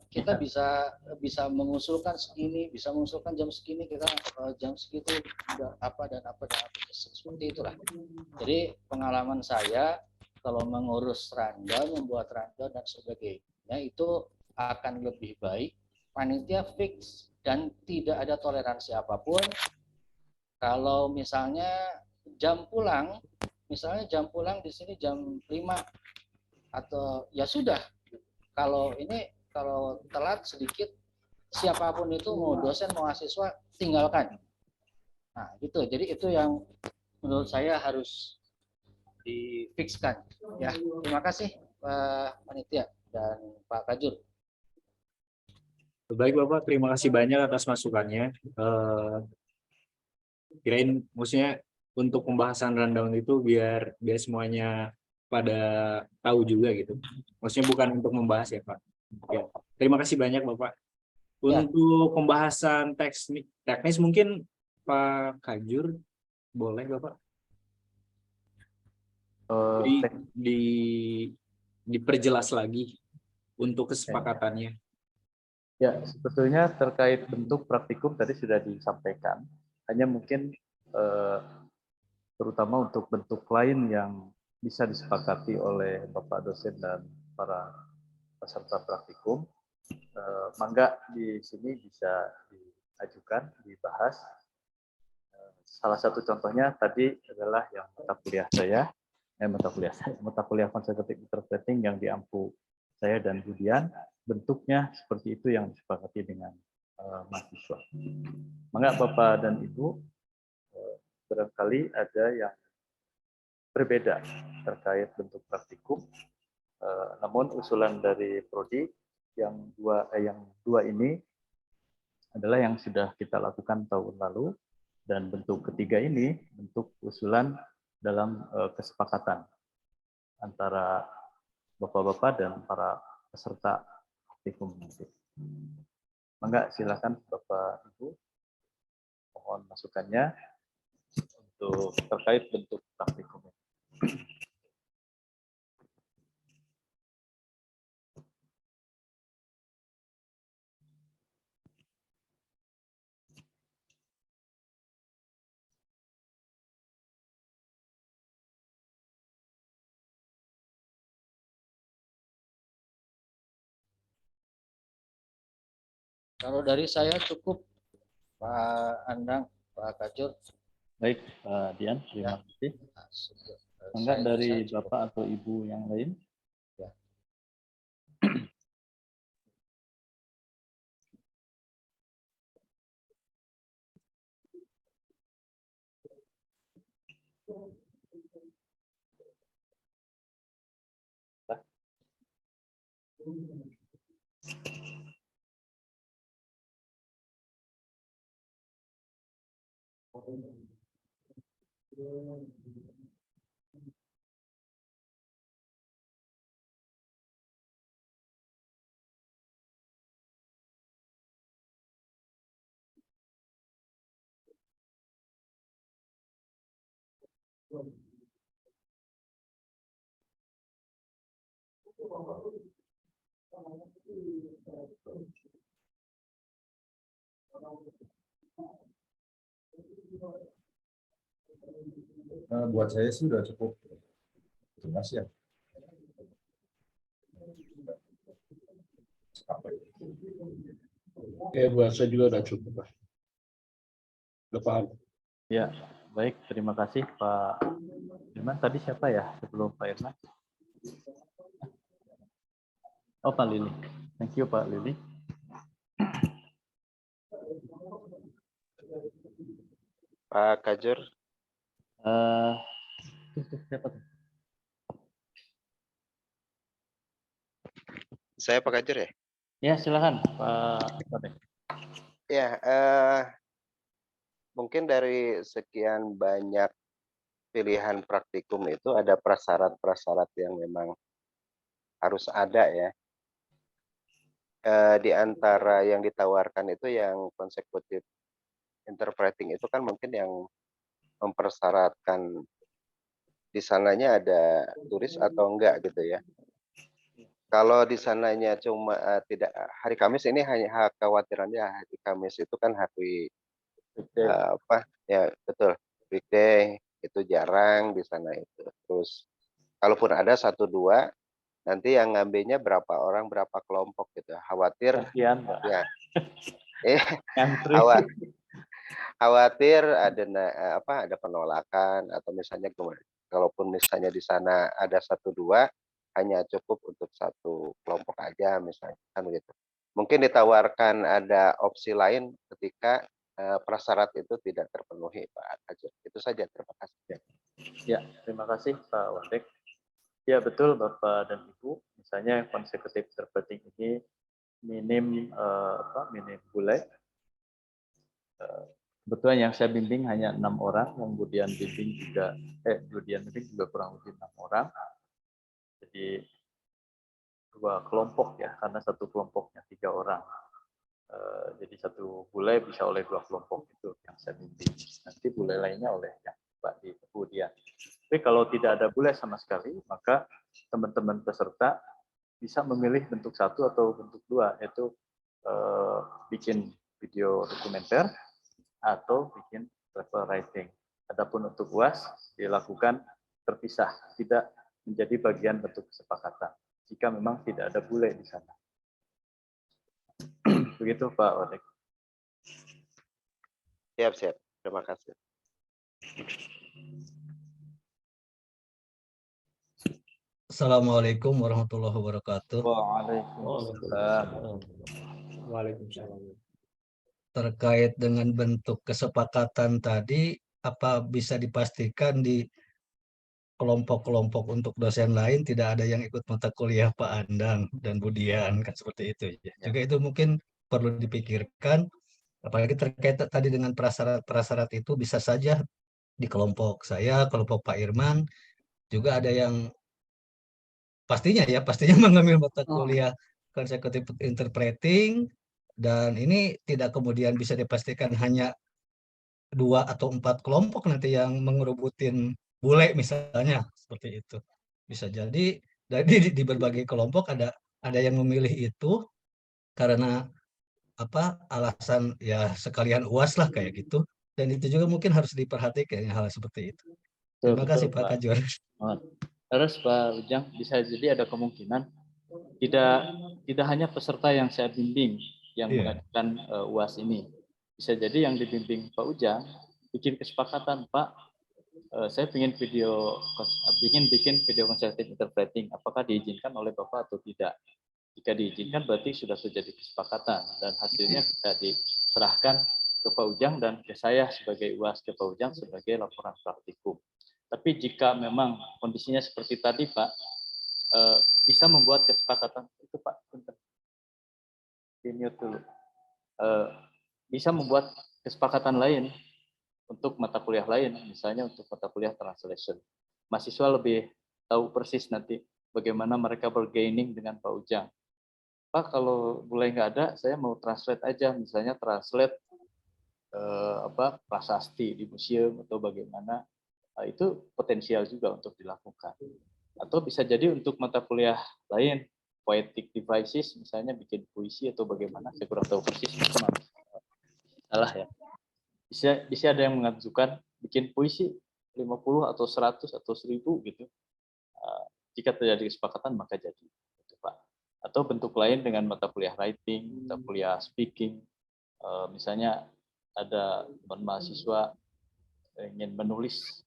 S7: kita bisa mengusulkan segini, bisa mengusulkan jam segini, kita jam segitu apa dan apa seperti itulah. Jadi pengalaman saya kalau mengurus rundown, membuat rundown dan sebagainya itu akan lebih baik panitia fix dan tidak ada toleransi apapun. Kalau misalnya jam pulang, misalnya jam pulang di sini jam 5 atau ya sudah. Kalau telat sedikit, siapapun itu mau dosen mau mahasiswa tinggalkan. Nah, gitu. Jadi itu yang menurut saya harus difikskan. Ya, terima kasih Pak Panitia dan Pak Kajur.
S1: Baik Bapak, terima kasih banyak atas masukannya. Kirain maksudnya untuk pembahasan rundown itu biar semuanya pada tahu juga gitu. Maksudnya bukan untuk membahas ya Pak. Ya, terima kasih banyak Bapak.
S7: Ya.
S1: Untuk pembahasan teknis mungkin Pak Kajur boleh Bapak diperjelas lagi untuk kesepakatannya.
S4: Ya, sebetulnya terkait bentuk praktikum tadi sudah disampaikan. Hanya mungkin terutama untuk bentuk lain yang bisa disepakati oleh Bapak dosen dan para peserta praktikum, mangga di sini bisa diajukan, dibahas. Salah satu contohnya tadi adalah yang mata kuliah Consecutive Interpreting yang diampu saya dan Budian, bentuknya seperti itu yang disepakati dengan mahasiswa. Mangga Bapak dan Ibu, barangkali ada yang berbeda terkait bentuk praktikum, namun usulan dari Prodi yang dua ini adalah yang sudah kita lakukan tahun lalu, dan bentuk ketiga ini bentuk usulan dalam kesepakatan antara Bapak-bapak dan para peserta praktikum nanti. Mangga silakan Bapak Ibu, mohon masukannya untuk terkait bentuk praktikum.
S7: Kalau dari saya cukup Pak Andang, Pak Kajur.
S4: Baik, Pak Dian, terima kasih. Enggak dari Bapak atau Ibu yang lain?
S7: Ya.
S8: Buat saya sih udah cukup. Terima kasih ya.
S6: Buat saya juga udah cukup lah. Udah paham.
S4: Ya, baik, terima kasih Pak Irman. Tadi siapa ya sebelum Pak Irman? Oh, Pak Lili. Thank you Pak Lili.
S2: Pak Kajur.
S4: Siapa tuh?
S2: Saya Pak Kajur ya?
S4: Ya, silakan Pak.
S2: Ya, mungkin dari sekian banyak pilihan praktikum itu ada prasyarat-prasyarat yang memang harus ada ya. Di antara yang ditawarkan itu yang consecutive interpreting itu kan mungkin yang mempersyaratkan di sananya ada turis atau enggak gitu ya. Kalau di sananya cuma tidak hari Kamis, ini hanya kekhawatirannya hari Kamis itu kan hari apa ya, betul, weekday itu jarang di sana itu. Terus Kalaupun ada 1, 2, nanti yang ngambilnya berapa orang, berapa kelompok gitu. Khawatir
S4: Gantian, Pak.
S2: ya, eh,
S4: Ngantri.
S2: khawa- khawatir ada penolakan atau misalnya kalaupun misalnya di sana ada 1, 2, hanya cukup untuk 1 kelompok aja misalnya kan gitu. Mungkin ditawarkan ada opsi lain ketika prasyarat itu tidak terpenuhi, Pak Kajur. Itu saja, terima kasih.
S4: Ya, terima kasih Pak Wadek. Ya betul Bapak dan Ibu. Misalnya consecutive interpreting ini minim bule. Kebetulan yang saya bimbing hanya 6 orang, kemudian bimbing juga kurang lebih 6 orang. Jadi 2 kelompok ya, karena satu kelompoknya 3 orang. Jadi 1 bule bisa oleh 2 kelompok itu yang saya bimbing. Nanti bule lainnya oleh yang Pak di kemudian. Tapi kalau tidak ada bule sama sekali, maka teman-teman peserta bisa memilih bentuk 1 atau bentuk 2, yaitu bikin video dokumenter atau bikin travel writing. Adapun untuk UAS dilakukan terpisah, tidak menjadi bagian bentuk kesepakatan. Jika memang tidak ada bule di sana. Begitu Pak Wadek.
S2: Siap. Terima kasih.
S3: Assalamualaikum warahmatullahi wabarakatuh.
S4: Waalaikumsalam.
S1: Waalaikumsalam.
S3: Terkait dengan bentuk kesepakatan tadi, apa bisa dipastikan di kelompok-kelompok untuk dosen lain tidak ada yang ikut mata kuliah Pak Andang dan Budian, kan seperti itu ya. Juga itu mungkin perlu dipikirkan, apalagi terkait tadi dengan prasyarat-prasyarat itu bisa saja di kelompok saya, kelompok Pak Irman, juga ada yang pastinya mengambil mata kuliah consecutive interpreting, dan ini tidak kemudian bisa dipastikan hanya 2 atau 4 kelompok nanti yang mengerubutin bule misalnya, seperti itu. Bisa jadi di berbagai kelompok ada yang memilih itu karena alasan ya sekalian UAS lah kayak gitu, dan itu juga mungkin harus diperhatikan hal seperti itu. Terima kasih Pak Kajur.
S4: Terus Pak Ujang, bisa jadi ada kemungkinan tidak hanya peserta yang saya bimbing yang mengajukan UAS ini. Bisa jadi yang dibimbing Pak Ujang bikin kesepakatan, Pak, saya ingin bikin video consecutive interpreting, apakah diizinkan oleh Bapak atau tidak. Jika diizinkan berarti sudah terjadi kesepakatan dan hasilnya bisa diserahkan ke Pak Ujang dan ke saya sebagai UAS, ke Pak Ujang sebagai laporan praktikum. Tapi jika memang kondisinya seperti tadi Pak, bisa membuat kesepakatan itu Pak, di-mute dulu. Bisa membuat kesepakatan lain untuk mata kuliah lain, misalnya untuk mata kuliah translation. Mahasiswa lebih tahu persis nanti bagaimana mereka bergaining dengan Pak Ujang. Pak, kalau mulai nggak ada, saya mau translate aja, misalnya translate prasasti di museum atau bagaimana. Itu potensial juga untuk dilakukan. Atau bisa jadi untuk mata kuliah lain, poetic devices, misalnya bikin puisi atau bagaimana, saya kurang tahu persis, salah ya. Bisa ada yang mengajukan bikin puisi 50 atau 100 atau 1000 gitu. Jika terjadi kesepakatan maka jadi. Gitu, Pak. Atau bentuk lain dengan mata kuliah writing, mata kuliah speaking, misalnya ada mahasiswa ingin menulis,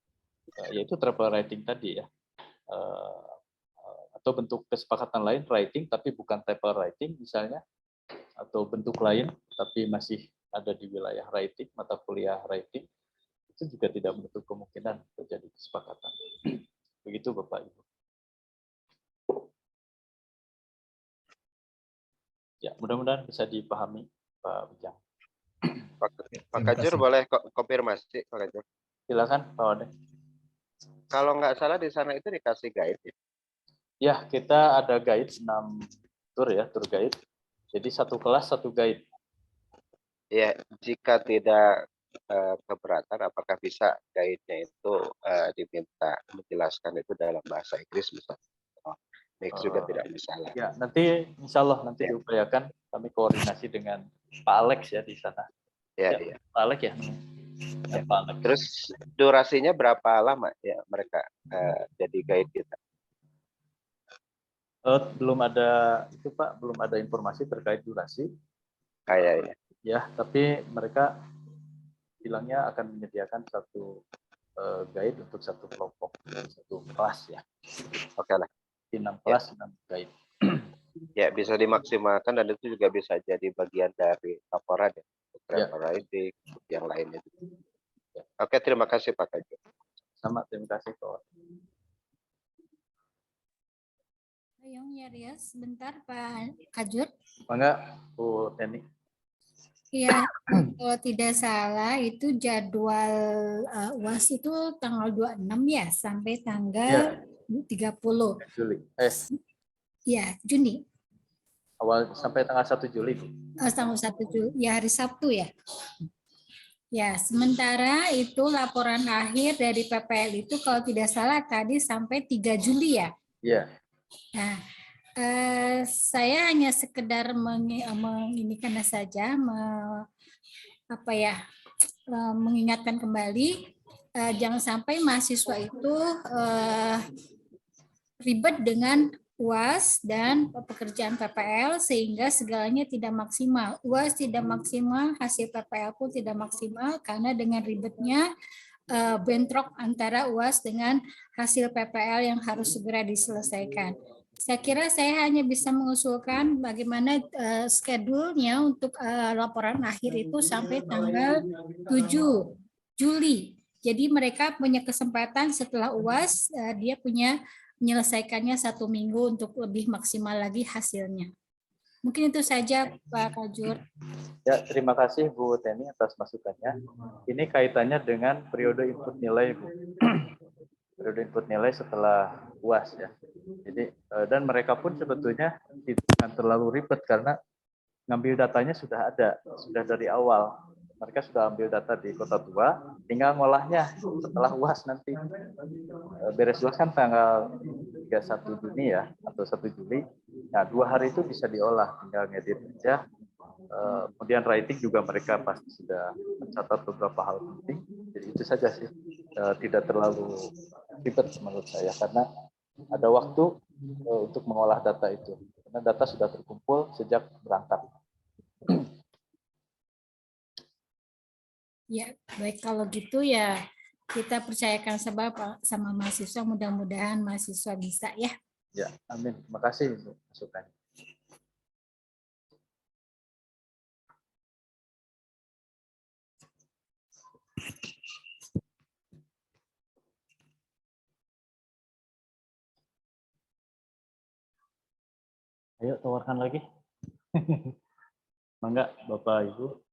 S4: yaitu travel writing tadi ya, atau bentuk kesepakatan lain writing tapi bukan travel writing misalnya, atau bentuk lain tapi masih ada di wilayah writing, mata kuliah writing, itu juga tidak menutup kemungkinan terjadi kesepakatan. Begitu Bapak Ibu. Ya, mudah-mudahan bisa dipahami Pak Ujang.
S2: Pak Kajur boleh konfirmasi, Pak Kajur?
S4: Silakan Pak Wade.
S2: Kalau nggak salah di sana itu dikasih guide ya?
S4: Ya, kita ada guide 6 tour ya, tour guide. Jadi satu kelas satu guide.
S2: Ya, jika tidak keberatan, apakah bisa guide-nya itu diminta menjelaskan itu dalam bahasa Inggris misalnya? Mix juga tidak masalah.
S4: Ya, nanti insya Allah nanti diupayakan kami koordinasi dengan Pak Alex ya di sana.
S2: Ya.
S4: Pak Alex ya. Pak Alex.
S2: Terus durasinya berapa lama ya mereka jadi guide kita?
S4: Belum ada itu Pak, belum ada informasi terkait durasi.
S2: Kayaknya.
S4: Ya, tapi mereka bilangnya akan menyediakan satu guide untuk satu kelompok, satu kelas ya.
S2: Oke lah.
S4: Di 6 kelas, 6 guide.
S2: Ya, bisa dimaksimalkan dan itu juga bisa jadi bagian dari laporan ya.
S4: Ya.
S2: Riding, yang lainnya. Oke, terima kasih Pak Kajur.
S4: Sama, terima kasih Pak.
S9: Ayong ya Rias, sebentar Pak Kajur.
S4: Enggak, Bu Teni.
S9: Iya, kalau tidak salah itu jadwal UAS itu tanggal 26 ya sampai tanggal 30.
S4: Juli.
S9: Ya, Juni.
S4: Awal sampai tanggal 1 Juli.
S9: Tanggal 1 Juli, ya hari Sabtu ya. Ya, sementara itu laporan akhir dari PPL itu kalau tidak salah tadi sampai 3 Juli ya.
S4: Iya.
S9: Nah, saya hanya sekedar menginginkan saja mengingatkan kembali jangan sampai mahasiswa itu ribet dengan UAS dan pekerjaan PPL sehingga segalanya tidak maksimal. UAS tidak maksimal, hasil PPL pun tidak maksimal karena dengan ribetnya bentrok antara UAS dengan hasil PPL yang harus segera diselesaikan. Saya kira saya hanya bisa mengusulkan bagaimana schedule-nya untuk laporan akhir itu sampai tanggal 7 Juli. Jadi mereka punya kesempatan setelah UAS, dia punya menyelesaikannya 1 minggu untuk lebih maksimal lagi hasilnya. Mungkin itu saja Pak Kajur.
S4: Ya, terima kasih Bu Teni atas masukannya. Ini kaitannya dengan periode input nilai, Bu. Periode input nilai setelah UAS ya. Jadi dan mereka pun sebetulnya tidak terlalu ribet karena ngambil datanya sudah ada, sudah dari awal. Mereka sudah ambil data di Kota Tua, tinggal ngolahnya setelah UAS nanti. Beres UAS kan tanggal 31 Juni ya, atau 1 Juli. Nah, 2 hari itu bisa diolah, tinggal ngedit aja. Kemudian writing juga mereka pasti sudah mencatat beberapa hal penting. Jadi itu saja sih, tidak terlalu ribet menurut saya karena ada waktu untuk mengolah data itu. Karena data sudah terkumpul sejak berangkat.
S9: Ya, baik kalau gitu ya kita percayakan sebab sama mahasiswa, mudah-mudahan mahasiswa bisa ya.
S4: Ya, amin. Terima kasih untuk masukan. Ayo tawarkan lagi. Mangga Bapak Ibu.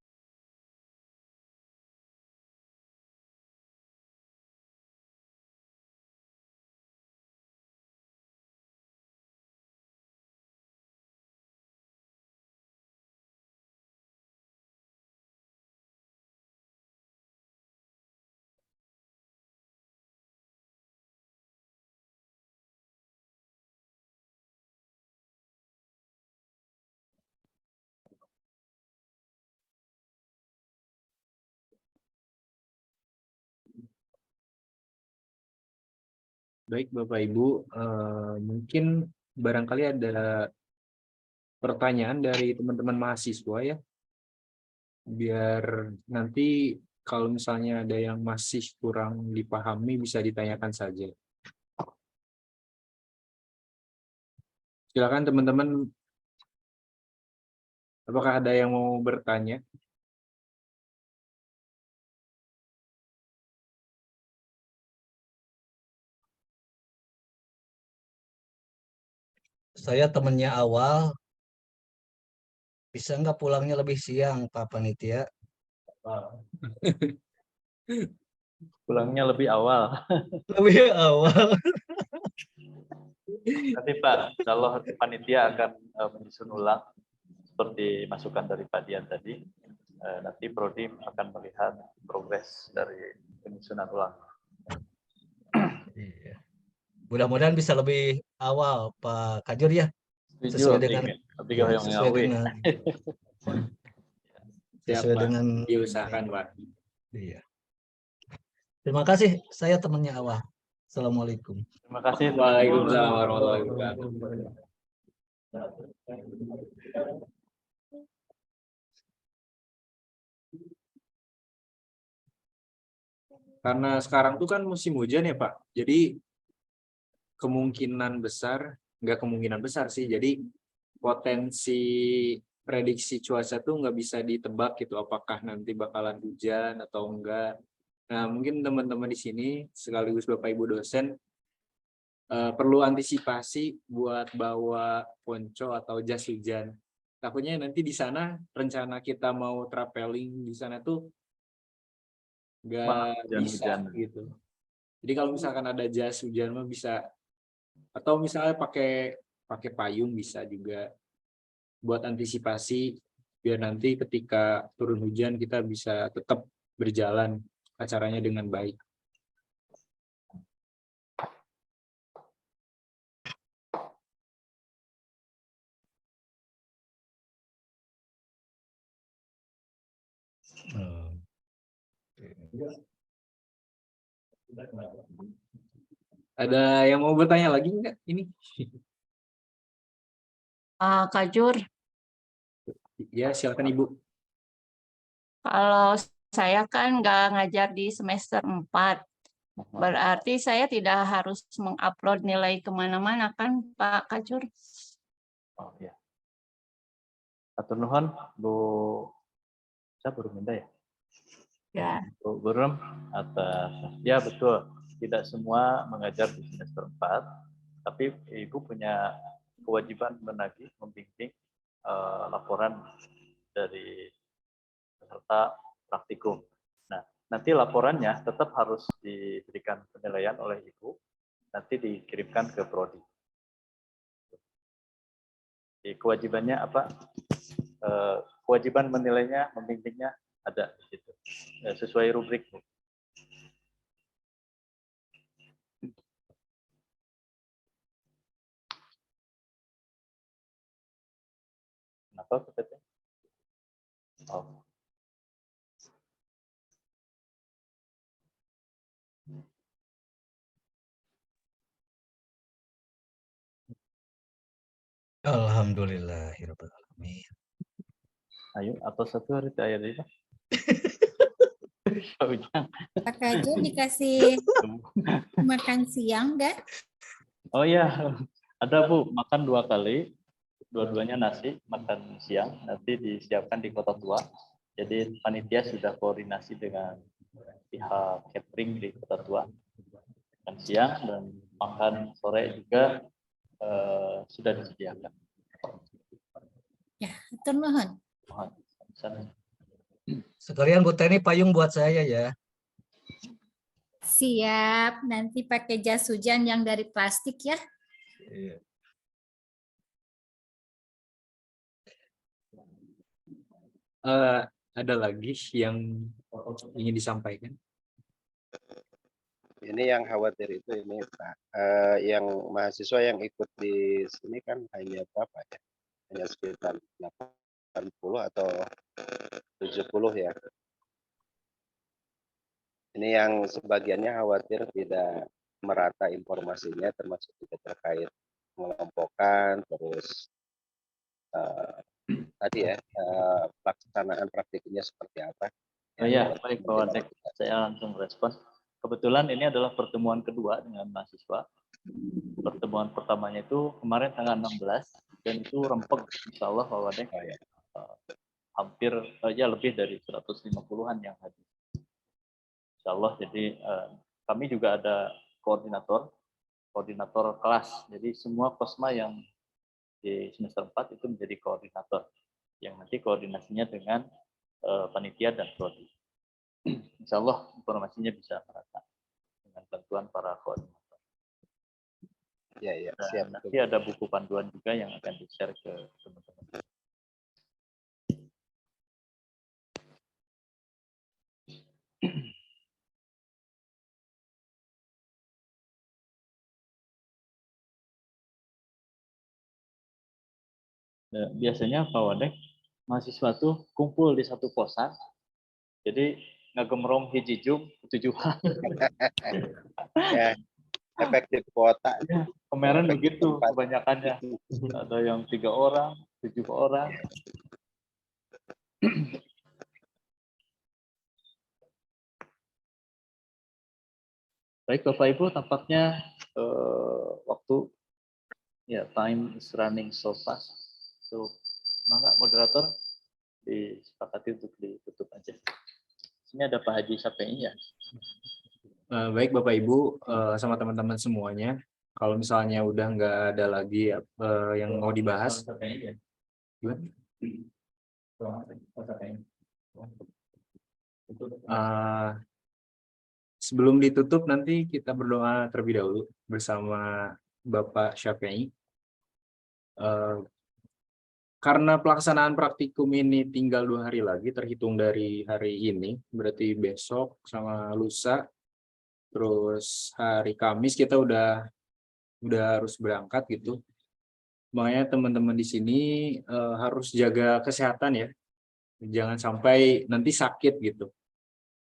S1: Baik Bapak Ibu, mungkin barangkali ada pertanyaan dari teman-teman mahasiswa ya. Biar nanti kalau misalnya ada yang masih kurang dipahami bisa ditanyakan saja. Silakan teman-teman. Apakah ada yang mau bertanya?
S3: Saya temennya awal, bisa nggak pulangnya lebih siang, Pak Panitia?
S4: Pulangnya lebih awal.
S3: Lebih awal.
S4: Nanti Pak, kalau panitia akan menyusun ulang seperti masukan dari Pak Dian tadi. Nanti Prodi akan melihat progres dari penyusunan ulang.
S3: Iya. Mudah-mudahan bisa lebih awal, Pak Kajur ya.
S4: Sesuai dengan
S3: sesuai dengan
S1: diusahakan Pak.
S3: Iya. Terima kasih, saya temannya awal. Assalamualaikum.
S4: Terima kasih.
S1: Waalaikumsalam warahmatullahi wabarakatuh. Karena sekarang tuh kan musim hujan ya Pak, jadi kemungkinan besar, nggak kemungkinan besar sih, jadi potensi prediksi cuaca tuh nggak bisa ditebak gitu, apakah nanti bakalan hujan atau enggak. Nah, mungkin teman-teman di sini sekaligus Bapak Ibu dosen perlu antisipasi buat bawa ponco atau jas hujan. Takutnya nanti di sana rencana kita mau traveling di sana tuh nggak bisa
S4: Hujan-hujan.
S1: gitu. Jadi kalau misalkan ada jas hujan mah bisa, atau misalnya pakai pakai payung bisa juga buat antisipasi biar nanti ketika turun hujan kita bisa tetap berjalan acaranya dengan baik. Ada yang mau bertanya lagi nggak ini?
S10: Kak Jur,
S1: Ya, silakan Ibu.
S10: kalau saya kan nggak ngajar di semester 4, berarti saya tidak harus mengupload nilai kemana-mana kan Pak Kak Jur?
S4: Oh ya. Atur nuhun Bu, saya baru minta ya.
S10: Ya.
S4: Bu Burum atas, ya betul, tidak semua mengajar di semester 4, tapi Ibu punya kewajiban menagih, membimbing laporan dari peserta praktikum. Nah, nanti laporannya tetap harus diberikan penilaian oleh Ibu, nanti dikirimkan ke Prodi. Jadi kewajibannya apa? Kewajiban menilainya, membimbingnya ada di situ, sesuai rubrik. Kenapa PPT? Oh.
S3: Alhamdulillahirobbilalamin.
S4: Ayo, atau satu hari ayat itu.
S9: Pak Kajur dikasih makan siang nggak?
S4: Oh ya, ada Bu, makan 2 kali, dua-duanya nasi, makan siang, nanti disiapkan di Kota Tua. Jadi panitia sudah koordinasi dengan pihak catering di Kota Tua. Makan siang dan makan sore juga sudah disediakan.
S9: Ya, atur nuhun.
S3: Sekalian Bu Teni payung buat saya ya.
S9: Siap, nanti pakai jas hujan yang dari plastik ya.
S3: Iya.
S1: Ada lagi yang ingin disampaikan?
S2: Ini yang khawatir itu ini Pak, yang mahasiswa yang ikut di sini kan hanya berapa ya? Hanya sekitar 80 atau 70 ya. Ini yang sebagiannya khawatir tidak merata informasinya, termasuk juga terkait mengelompokkan, terus tadi ya pelaksanaan praktiknya seperti apa.
S4: Oh ya, baik Pak Wadek, saya langsung respon. Kebetulan ini adalah pertemuan kedua dengan mahasiswa. Pertemuan pertamanya itu kemarin tanggal 16 dan itu rempek, insya Allah Pak Wadek. Hampir ya lebih dari 150-an yang hadir. Insya Allah, jadi kami juga ada koordinator kelas. Jadi semua kosma yang di semester 4 itu menjadi koordinator. Yang nanti koordinasinya dengan panitia dan prodi. Insya Allah informasinya bisa merata dengan bantuan para koordinator.
S2: Ya, ya,
S4: dan
S2: siap.
S4: Nanti ada buku panduan juga yang akan di-share ke teman-teman. Nah, biasanya Pak Wadek, mahasiswa tuh kumpul di satu kosan, jadi ngagemrong hiji jum tujuan.
S2: Ya, efektif kuota.
S4: Ya, kemarin
S2: Efektif
S4: begitu
S2: tempat.
S4: kebanyakannya. Ada yang 3 orang, 7 orang. Baik Bapak Ibu, tampaknya waktu ya time is running so fast. So, maka moderator disepakati untuk ditutup aja. Sini ada Pak Haji Syafii ya.
S1: Baik Bapak Ibu sama teman-teman semuanya, kalau misalnya udah nggak ada lagi yang mau dibahas, gimana? Sebelum ditutup nanti kita berdoa terlebih dahulu bersama Bapak Syafii. Karena pelaksanaan praktikum ini tinggal 2 hari lagi terhitung dari hari ini, berarti besok sama lusa, terus hari Kamis kita udah harus berangkat gitu. Makanya teman-teman di sini harus jaga kesehatan ya, jangan sampai nanti sakit gitu.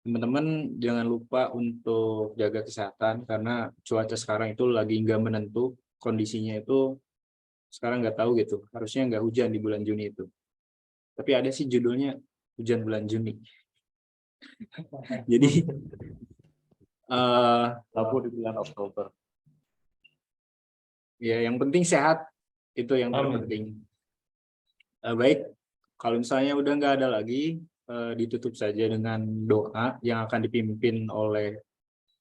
S1: Teman-teman jangan lupa untuk jaga kesehatan karena cuaca sekarang itu lagi nggak menentu, kondisinya itu sekarang nggak tahu gitu, harusnya nggak hujan di bulan Juni itu. Tapi ada sih judulnya hujan bulan Juni. Jadi
S4: Rabu di bulan Oktober.
S1: ya yang penting sehat, itu yang terpenting. Baik, kalau misalnya udah nggak ada lagi, ditutup saja dengan doa yang akan dipimpin oleh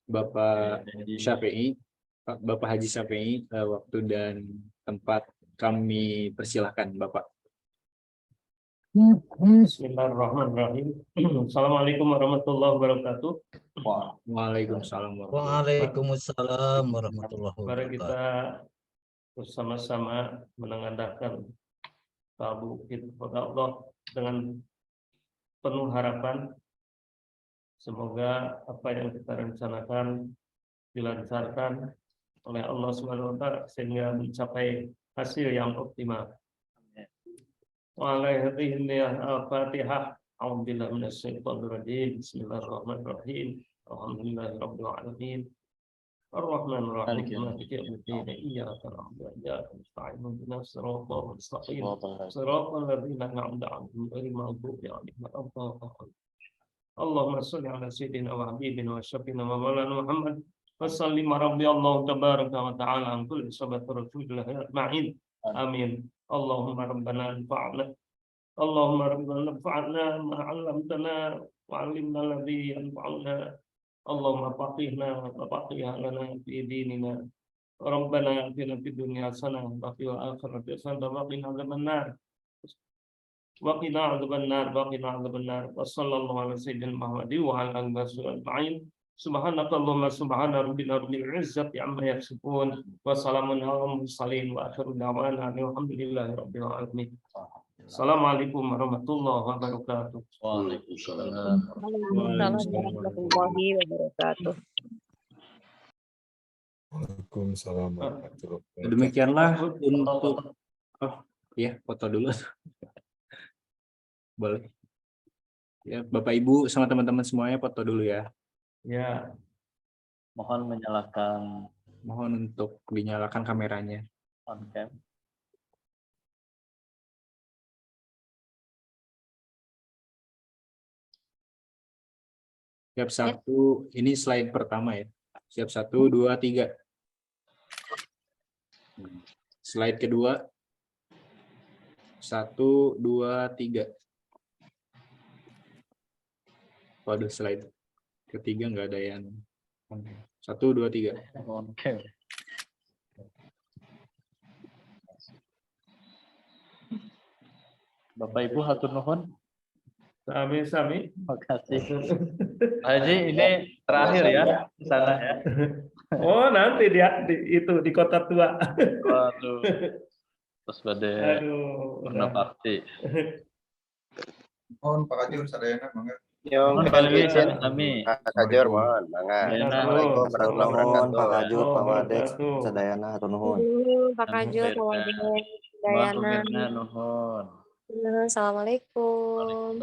S1: Bapak Syafii, Bapak Haji Syafii. Waktu dan tempat kami persilahkan Bapak.
S6: Bismillahirrahmanirrahim. Assalamualaikum warahmatullahi wabarakatuh.
S1: Waalaikumsalam.
S3: Waalaikumsalam warahmatullahi
S6: Mari
S3: wabarakatuh.
S6: kita bersama-sama menengadahkan kalbu kita kepada Allah dengan penuh harapan. Semoga apa yang kita rencanakan dilancarkan oleh Allah Subhanahu wa taala sehingga mencapai hasil yang optimal. Al-Fatihah. A'udzubillahi minasyaitonir rajim. Bismillahirrahmanirrahim. Alhamdulillahirabbil alamin. Ar-Rahmanir Rahim. Maliki yaumiddin. Iyyaka na'budu wa iyyaka nasta'in. Ihdinas siratal mustaqim. Siratal ladzina an'amta 'alaihim ghairil maghdubi 'alaihim waladdallin. Allahumma shalli 'ala sayyidina wa habibina wa syafiina wa maulana Muhammad wa sallim radhiyallahu tabaraka wa ta'ala an kulli sahabati Rasulillah ajma'in. Amin. Allahumma rabbana anfa'na Allahumma rabbana anfa'na ma 'allamtana wa 'allimna alladhi yanfa'una. Allahumma faqihna wa faqih lana fi dinina. Rabbana atina fid dunya hasanah wa fil akhirati hasanah wa qina adzabannar. Wa qina adzabannar wa qina adzabannar. Wa sallallahu ala sayyidina Muhammadin wa ala alihi wasallam. Subhanakallahumma subhana rabbina rabbil izzati amma yasifun wa salamun alal mursalin wa akhiru da'wana alhamdulillahi rabbil alamin. Assalamualaikum warahmatullahi wabarakatuh.
S4: Waalaikumsalam.
S5: Warahmatullahi wabarakatuh.
S8: Waalaikumsalam warahmatullahi wabarakatuh.
S1: Demikianlah untuk foto dulu. Boleh. Ya, Bapak Ibu sama teman-teman semuanya foto dulu ya.
S6: Ya,
S4: Mohon menyalakan
S1: Mohon untuk dinyalakan kameranya.
S4: on cam.
S1: Siap 1, ini slide pertama ya. Siap 1, 2, 3. Slide kedua. 1, 2, 3. Waduh, slide ketiga nggak ada yang 1, 2, 3.
S4: On cam. Bapak Ibu hatur nuhun.
S6: sami-sami.
S4: Terima kasih. Pak Haji, ini terakhir ya di sana ya.
S6: Oh, nanti di kota tua.
S4: Waduh. Terus pada warna bakti.
S8: Mohon Pak Kajur sadayana mangga.
S2: Yang
S4: Kali
S2: izin
S4: kami.
S2: Pak Kajur mohon mangga. Assalamualaikum warahmatullahi wabarakatuh.
S11: Pak Kajur, Pak Wadek,
S6: Wabarakatuh.
S11: sadayana hatur nuhun.
S12: Pak Kajur, Pak Wadek, Dayana.
S4: Nuhun.
S12: Assalamualaikum.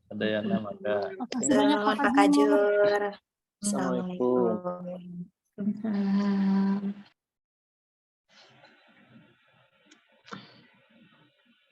S4: Sadayana maka.
S12: Assalamualaikum Pak Kajur.
S11: Assalamualaikum.
S12: Assalamualaikum.
S9: Waalaikumsalam.